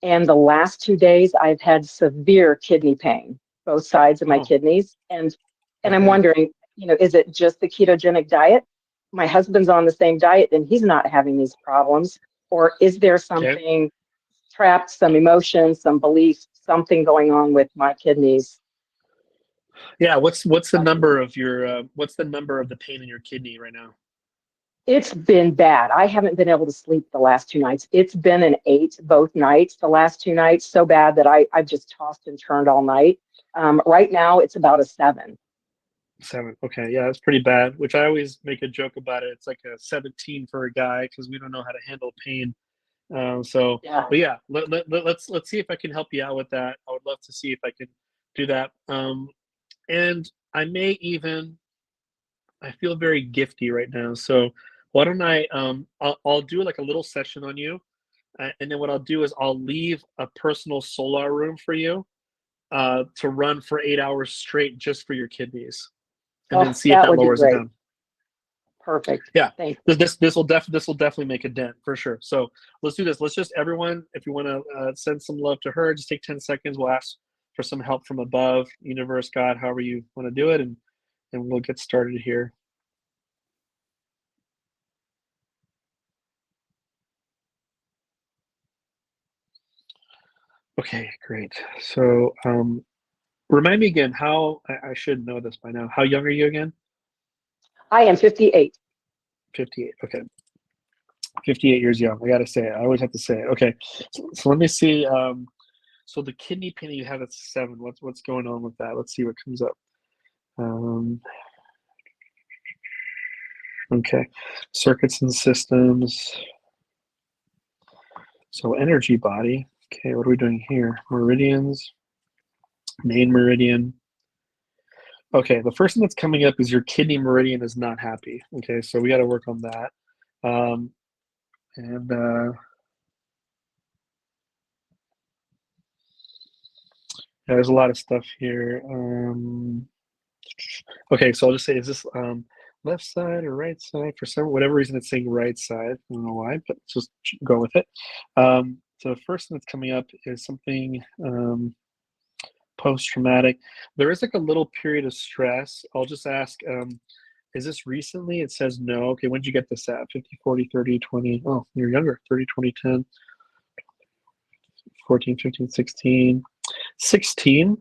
and the last 2 days I've had severe kidney pain, both sides of my kidneys. And I'm wondering, is it just the ketogenic diet? My husband's on the same diet and he's not having these problems. Or is there something trapped, some emotion, some belief, something going on with my kidneys? Yeah, what's the number of your what's the number of the pain in your kidney right now? It's been bad. I haven't been able to sleep the last 2 nights. It's been an 8 both nights, the last 2 nights, so bad that I've just tossed and turned all night. Right now, it's about a 7. 7. Okay, yeah, that's pretty bad. Which I always make a joke about it. It's like a 17 for a guy because we don't know how to handle pain. Yeah. But yeah, let's see if I can help you out with that. I would love to see if I can do that. And I may even, I feel very gifty right now. So why don't I'll do like a little session on you. And then what I'll do is I'll leave a personal solar room for you to run for 8 hours straight just for your kidneys. and then Oh, see if that that would be lowers it great. down. Perfect. Yeah, Thank this will definitely make a dent for sure. So let's do this. Let's just everyone, if you want to send some love to her, just take 10 seconds. We'll ask for some help from above, universe, God, however you want to do it, and we'll get started here. Okay, great. So remind me again how I should know this by now. How young are you again? I am 58. 58. Okay. 58 years young. I gotta say it. I always have to say it. Okay. So let me see. So the kidney pain you have at 7. What's going on with that? Let's see what comes up. Okay. Circuits and systems. So energy body. Okay, what are we doing here? Meridians. Main meridian. Okay, the first thing that's coming up is your kidney meridian is not happy. Okay, so we got to work on that. And there's a lot of stuff here. Okay, so I'll just say, is this left side or right side? For some whatever reason, it's saying right side. I don't know why, but just go with it. So the first thing that's coming up is something post-traumatic. There is like a little period of stress. I'll just ask, is this recently? It says no. Okay, when did you get this at? 50, 40, 30, 20. Oh, you're younger. 30, 20, 10, 14, 15, 16. 16.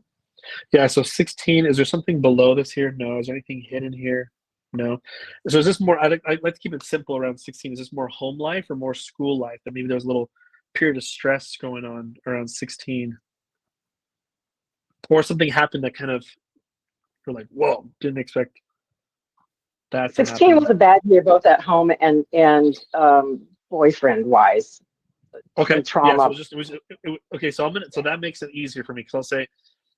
Yeah, so 16. Is there something below this here? No. Is there anything hidden here? No. So is this more, I like to keep it simple around 16. Is this more home life or more school life? That maybe there's a little period of stress going on around 16. Or something happened that kind of, you're like, whoa, didn't expect that to 16 happen. was a bad year, both at home and boyfriend wise. Okay. Some Yeah. So trauma. okay. So so that makes it easier for me because I'll say,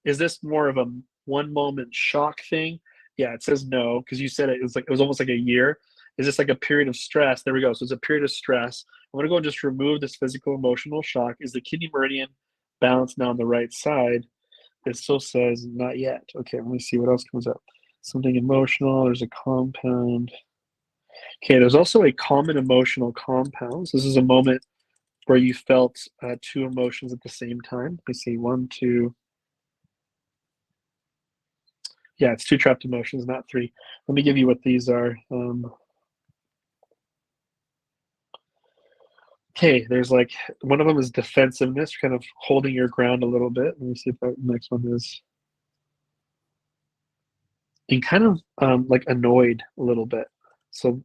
is this more of a one moment shock thing? Yeah, it says no because you said it was like it was almost like a year. Is this like a period of stress? There we go. So it's a period of stress. I'm gonna go and just remove this physical emotional shock. Is the kidney meridian balanced now on the right side? It still says not yet. Okay, let me see what else comes up. Something emotional. There's a compound. Okay, there's also a common emotional compound. So this is a moment where you felt 2 emotions at the same time. Let me see, 1, 2. Yeah, it's 2 trapped emotions, not 3. Let me give you what these are. Okay, there's like one of them is defensiveness, kind of holding your ground a little bit. Let me see if the next one is. And kind of like annoyed a little bit. So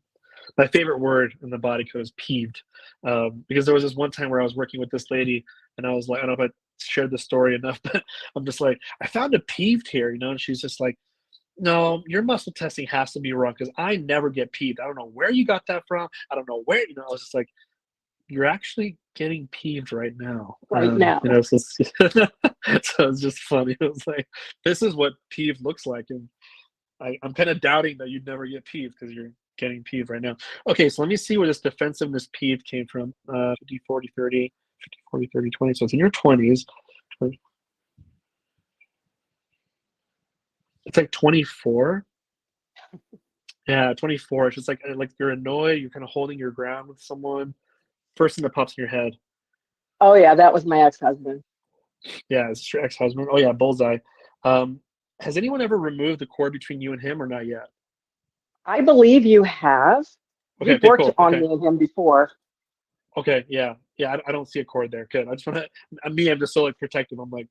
my favorite word in the body code is peeved, because there was this one time where I was working with this lady, and I was like, I don't know if I shared the story enough, but I'm just like, I found a peeved here, and she's just like, no, your muscle testing has to be wrong because I never get peeved. I don't know where you got that from. I don't know where, I was just like, you're actually getting peeved right now. Right now. So it's just funny. It was like, this is what peeved looks like. And I'm kind of doubting that you'd never get peeved because you're getting peeved right now. Okay, so let me see where this defensiveness peeved came from. 50, 40, 30, 50, 40, 30, 20. So it's in your 20s. It's like 24. Yeah, 24. It's just like you're annoyed. You're kind of holding your ground with someone. First thing that pops in your head. Oh yeah, that was my ex-husband. Yeah, it's your ex-husband. Oh yeah, bullseye. Has anyone ever removed the cord between you and him or not yet? I believe you have. Okay, You've okay, worked cool. on Okay. me and him before. Okay, yeah. I don't see a cord there. Good. I just want to, I'm just so like protective. I'm like,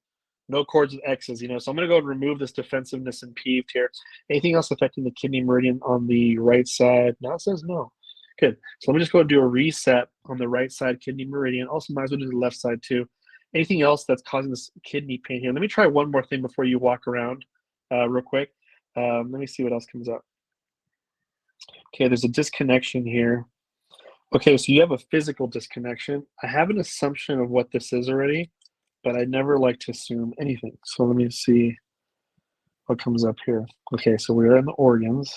no cords with X's, So I'm going to go and remove this defensiveness and peeved here. Anything else affecting the kidney meridian on the right side? Now it says no. Good. So let me just go and do a reset on the right side kidney meridian. Also, might as well do the left side too. Anything else that's causing this kidney pain here? Let me try one more thing before you walk around real quick. Let me see what else comes up. Okay, there's a disconnection here. Okay, so you have a physical disconnection. I have an assumption of what this is already, but I never like to assume anything. So let me see what comes up here. Okay, so we're in the organs,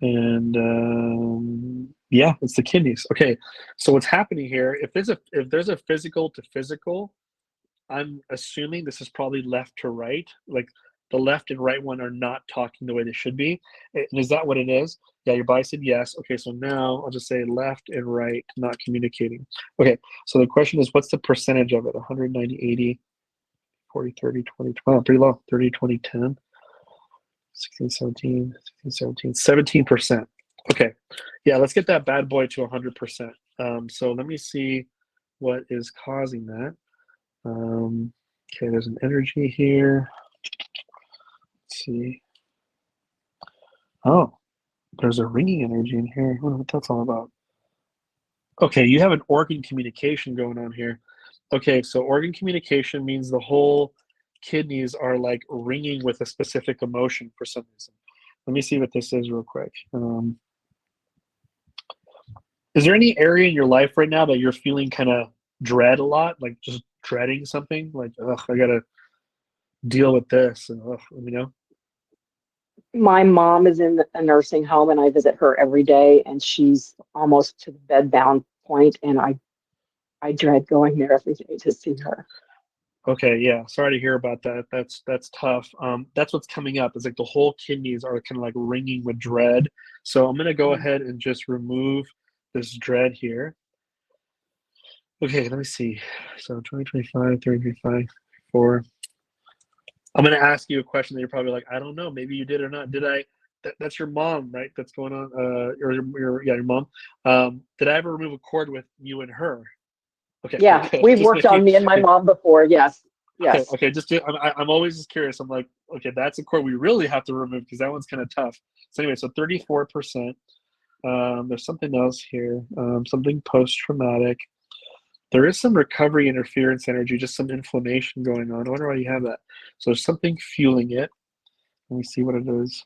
and yeah, it's the kidneys. Okay, so what's happening here? If there's a physical to physical, I'm assuming this is probably left to right. Like the left and right one are not talking the way they should be. And is that what it is? Yeah, your body said yes. Okay, so now I'll just say left and right not communicating. Okay, so the question is, what's the percentage of it? 190, 80, 40, 30, 20, 12, pretty low. 30, 20, 10, 16, 17, 16, 17, 17%. Okay, yeah, let's get that bad boy to 100%. So let me see what is causing that. Okay, there's an energy here. Let's see. Oh, there's a ringing energy in here. I wonder what that's all about. Okay, you have an organ communication going on here. Okay, so organ communication means the whole kidneys are like ringing with a specific emotion for some reason. Let me see what this is real quick. Is there any area in your life right now that you're feeling kind of dread a lot, like just dreading something? Like, ugh, I gotta deal with this, and ugh, let me know. My mom is in a nursing home and I visit her every day and she's almost to the bed bound point and I dread going there every day to see her. Okay, yeah. Sorry to hear about that. That's tough. That's what's coming up. It's like the whole kidneys are kind of like ringing with dread. So I'm gonna go ahead and just remove this dread here. Okay, let me see. So 2025, 2025, 4. I'm gonna ask you a question that you're probably like, I don't know, maybe you did or not. Did I? That's your mom, right? That's going on. Or your mom. Did I ever remove a cord with you and her? Okay, okay, Yeah, good. we've Just worked on making. me and my mom before. Yes, Okay, yes. okay. I'm always just curious. I'm like, okay, that's a cord we really have to remove because that one's kind of tough. So anyway, so 34%. There's something else here. Something post-traumatic. There is some recovery interference energy, just some inflammation going on. I wonder why you have that. So there's something fueling it. Let me see what it is.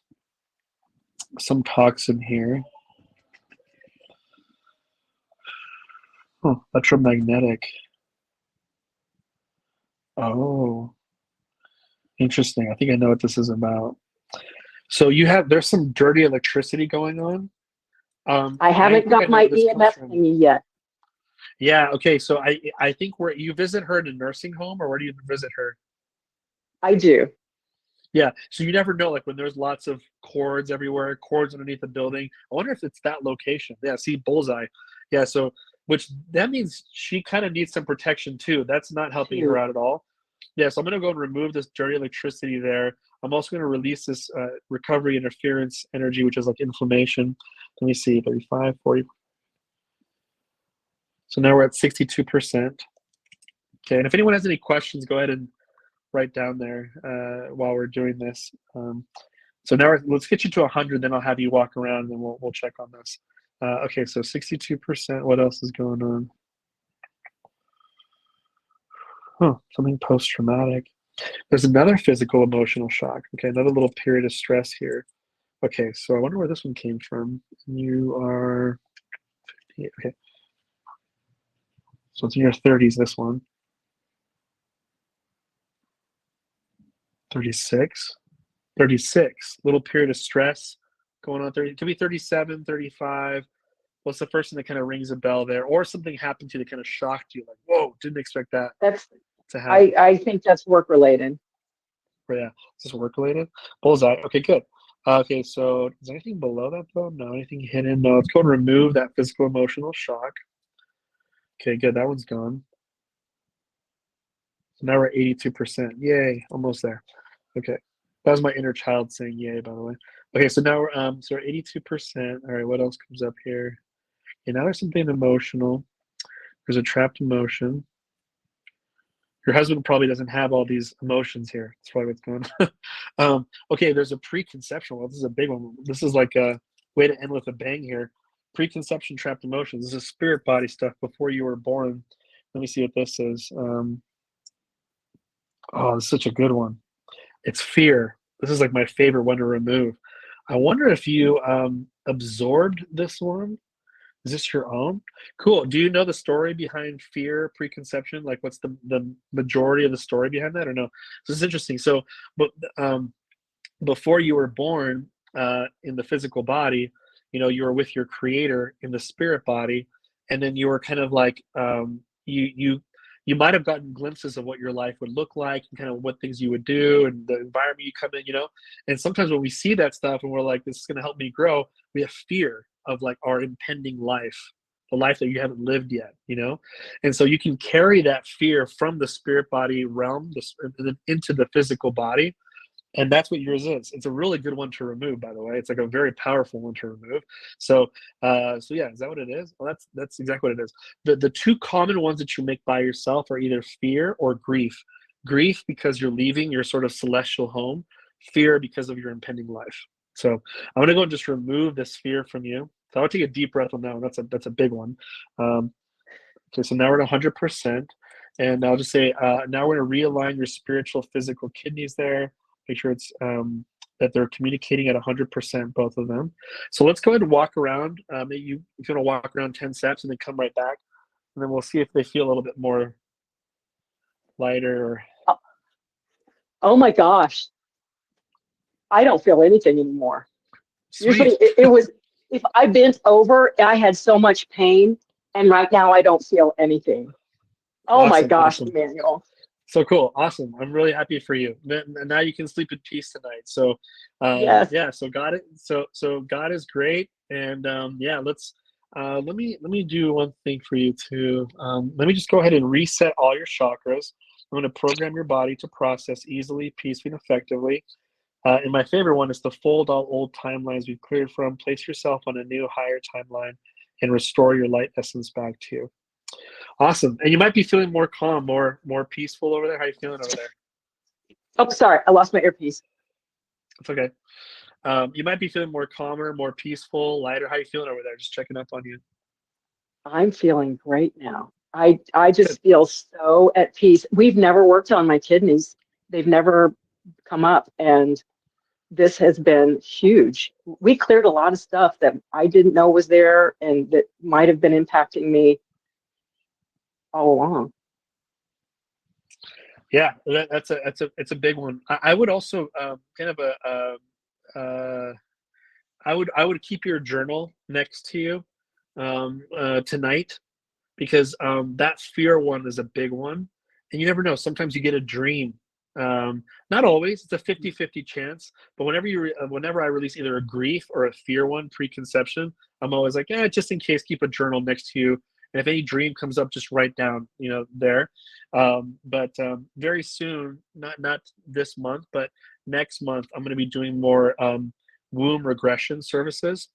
Some toxin here. Oh, electromagnetic. Oh, interesting. I think I know what this is about. So there's some dirty electricity going on. I I haven't think I got know my where this comes EMF from. thingy yet. Yeah, okay. So I think where you visit her in a nursing home, or where do you visit her? I do. Yeah. So you never know, like when there's lots of cords everywhere, cords underneath the building. I wonder if it's that location. Yeah, see, bullseye. Yeah, so which that means she kind of needs some protection too. That's not helping her Too. out at all. Yeah, so I'm gonna go and remove this dirty electricity there. I'm also gonna release this recovery interference energy, which is like inflammation. Let me see, 35, 40. So now we're at 62%. Okay, and if anyone has any questions, go ahead and write down there while we're doing this. So now let's get you to 100, then I'll have you walk around and then we'll check on this. Okay, so 62%. What else is going on? Huh, something post-traumatic. There's another physical emotional shock. Okay, another little period of stress here. Okay, so I wonder where this one came from. You are, okay, so it's in your 30s, this one. 36. 36, little period of stress going on. 30, it could be 37, 35. What's the first thing that kind of rings a bell there? Or something happened to you that kind of shocked you, like, whoa, didn't expect that That's to happen. I think that's work related. But yeah, is this work related? Bullseye. Okay, good. Okay, so is there anything below that though? No, anything hidden? No, let's go and remove that physical emotional shock. Okay, good. That one's gone. So now we're at 82%. Yay, almost there. Okay. That was my inner child saying yay, by the way. Okay, so now we're 82%. All right, what else comes up here? Okay, now there's something emotional. There's a trapped emotion. Your husband probably doesn't have all these emotions here. That's probably what's going on. Okay, there's a preconception. Well, this is a big one. This is like a way to end with a bang here. Preconception trapped emotions. This is spirit body stuff before you were born. Let me see what this is. Oh, this is such a good one. It's fear. This is like my favorite one to remove. I wonder if you absorbed this one. Is this your own? Cool. Do you know the story behind fear preconception? Like, what's the majority of the story behind that, or no? This is interesting. So, but before you were born in the physical body, you were with your creator in the spirit body, and then you were kind of like you you might have gotten glimpses of what your life would look like and kind of what things you would do and the environment you come in, and sometimes when we see that stuff and we're like, this is going to help me grow, we have fear of like our impending life, the life that you haven't lived yet, and so you can carry that fear from the spirit body realm into the physical body. And that's what yours is. It's a really good one to remove, by the way. It's like a very powerful one to remove. So yeah, is that what it is? Well, that's exactly what it is. The two common ones that you make by yourself are either fear or grief. Grief because you're leaving your sort of celestial home. Fear because of your impending life. So I'm gonna go and just remove this fear from you. So I'll take a deep breath on that one. That's a big one. Okay, so now we're at 100%, and I'll just say now we're gonna realign your spiritual, physical kidneys there. Make sure it's that they're communicating at 100%, both of them. So let's go ahead and walk around. If you want to walk around 10 steps and then come right back, and then we'll see if they feel a little bit more lighter. Oh my gosh, I don't feel anything anymore. Sweet. Usually it was, if I bent over, I had so much pain, and right now I don't feel anything. Oh my Awesome, gosh, awesome. Emanuel. So cool, awesome. I'm really happy for you. And now you can sleep in peace tonight. So Yes. yeah, so God is great. And yeah, let me do one thing for you too. Let me just go ahead and reset all your chakras. I'm going to program your body to process easily, peacefully, and effectively. And my favorite one is to fold all old timelines we've cleared from, place yourself on a new, higher timeline, and restore your light essence back to you. Awesome. And you might be feeling more calm, more peaceful over there. How are you feeling over there? Oh, sorry, I lost my earpiece. It's okay. You might be feeling more calmer, more peaceful, lighter. How are you feeling over there? Just checking up on you. I'm feeling great now. I Good. just feel so at peace. We've never worked on my kidneys. They've never come up, and this has been huge. We cleared a lot of stuff that I didn't know was there and that might have been impacting me all along. Yeah, it's a big one. I would also kind of I would keep your journal next to you tonight, because that fear one is a big one, and you never know. Sometimes you get a dream. Not always. It's a 50-50 chance. But whenever I release either a grief or a fear one, preconception, I'm always like, yeah, just in case, keep a journal next to you. And if any dream comes up, just write down, there. But very soon, not this month, but next month, I'm going to be doing more womb regression services,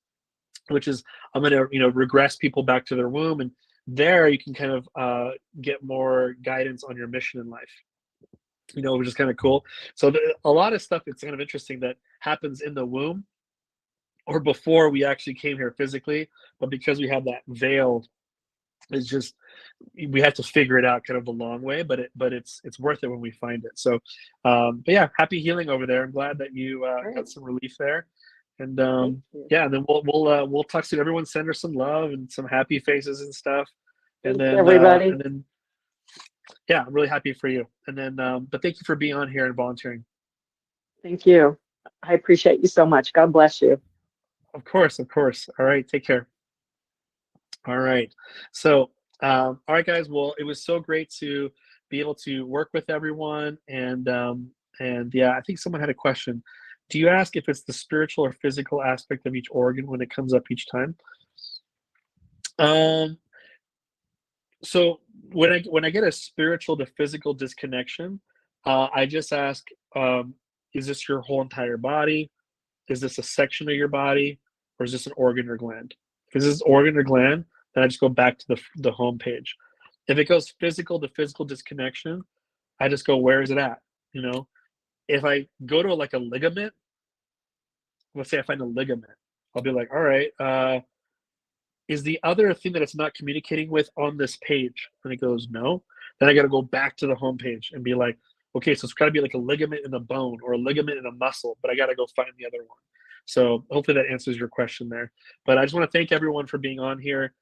which is I'm going to regress people back to their womb, and there you can kind of get more guidance on your mission in life, which is kind of cool. So a lot of stuff that's kind of interesting that happens in the womb or before we actually came here physically, but because we have that veil, it's just we have to figure it out kind of the long way, but it's worth it when we find it. So but yeah, happy healing over there. I'm glad that you got some relief there. And yeah, and then we'll talk soon. Everyone send her some love and some happy faces and stuff. And Thanks, then everybody. yeah, I'm really happy for you. And then but thank you for being on here and volunteering. Thank you. I appreciate you so much. God bless you. Of course. All right, take care. All right. So all right, guys. Well, it was so great to be able to work with everyone. And yeah, I think someone had a question. Do you ask if it's the spiritual or physical aspect of each organ when it comes up each time? So when I get a spiritual to physical disconnection, I just ask, is this your whole entire body? Is this a section of your body, or is this an organ or gland? If this is organ or gland, then I just go back to the home page. If it goes physical to physical disconnection, I just go, where is it at? If I go to like a ligament, let's say I find a ligament, I'll be like, all right, is the other thing that it's not communicating with on this page? And it goes, no. Then I got to go back to the home page and be like, okay, so it's got to be like a ligament in a bone or a ligament in a muscle, but I got to go find the other one. So hopefully that answers your question there. But I just want to thank everyone for being on here.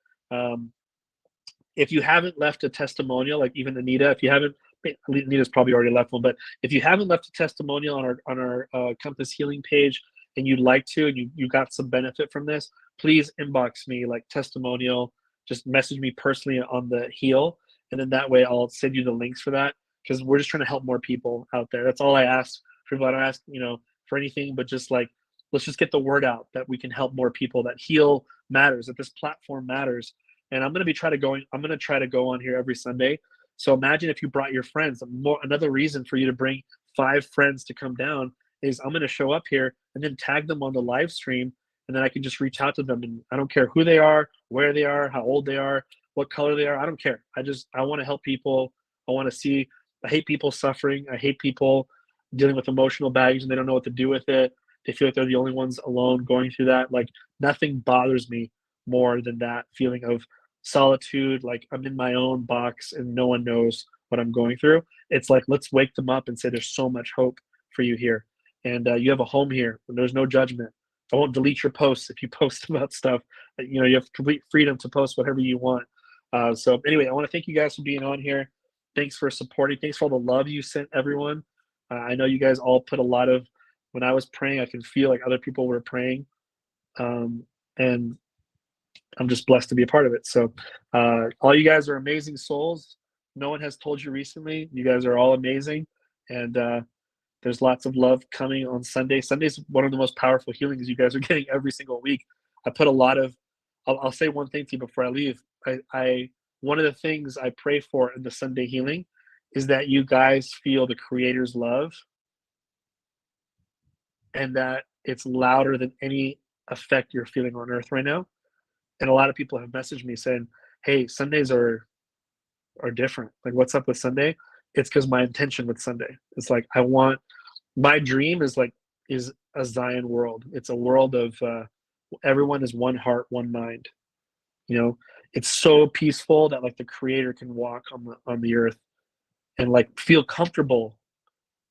If you haven't left a testimonial, like even Anita, if you haven't, Anita's probably already left one, but if you haven't left a testimonial on our Compass Healing page and you'd like to, and you got some benefit from this, please inbox me like testimonial, just message me personally on the H.E.A.L, and then that way I'll send you the links for that, because we're just trying to help more people out there. That's all I ask for people. I don't ask, for anything, but just like, let's just get the word out that we can help more people, that H.E.A.L matters, that this platform matters. And I'm going to try to go on here every Sunday. So imagine if you brought your friends. Another reason for you to bring 5 friends to come down is I'm going to show up here and then tag them on the live stream, and then I can just reach out to them. And I don't care who they are, where they are, how old they are, what color they are. I don't care. I want to help people. I hate people suffering. I hate people dealing with emotional baggage and they don't know what to do with it. They feel like they're the only ones alone going through that. Like, nothing bothers me more than that feeling of solitude. Like, I'm in my own box and no one knows what I'm going through. It's like, let's wake them up and say, there's so much hope for you here. And you have a home here. There's no judgment. I won't delete your posts if you post about stuff. You have complete freedom to post whatever you want. So anyway, I want to thank you guys for being on here. Thanks for supporting. Thanks for all the love you sent everyone. I know you guys all put a lot of, when I was praying, I can feel like other people were praying. And I'm just blessed to be a part of it. So all you guys are amazing souls. No one has told you recently. You guys are all amazing. And there's lots of love coming on Sunday. Sunday's one of the most powerful healings you guys are getting every single week. I put a lot of, I'll say one thing to you before I leave. One of the things I pray for in the Sunday healing is that you guys feel the Creator's love, and that it's louder than any effect you're feeling on earth right now. And a lot of people have messaged me saying, hey, Sundays are different. Like, what's up with Sunday? It's because my intention with Sunday. It's like, my dream is a Zion world. It's a world of everyone is one heart, one mind. It's so peaceful that like the Creator can walk on the earth and like feel comfortable.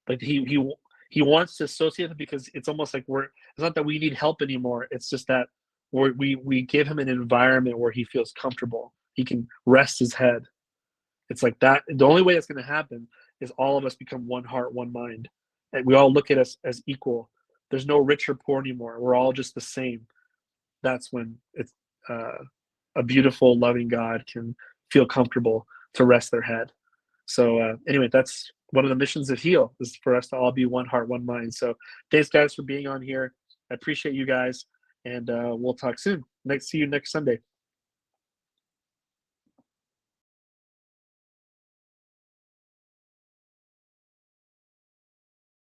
Like he wants to associate it, because it's almost like it's not that we need help anymore. It's just that we give him an environment where he feels comfortable. He can rest his head. It's like that. The only way that's going to happen is all of us become one heart, one mind. And we all look at us as equal. There's no rich or poor anymore. We're all just the same. That's when it's a beautiful, loving God can feel comfortable to rest their head. So anyway, that's one of the missions of H.E.A.L, is for us to all be one heart, one mind. So thanks, guys, for being on here. I appreciate you guys, and we'll talk soon. See you next Sunday.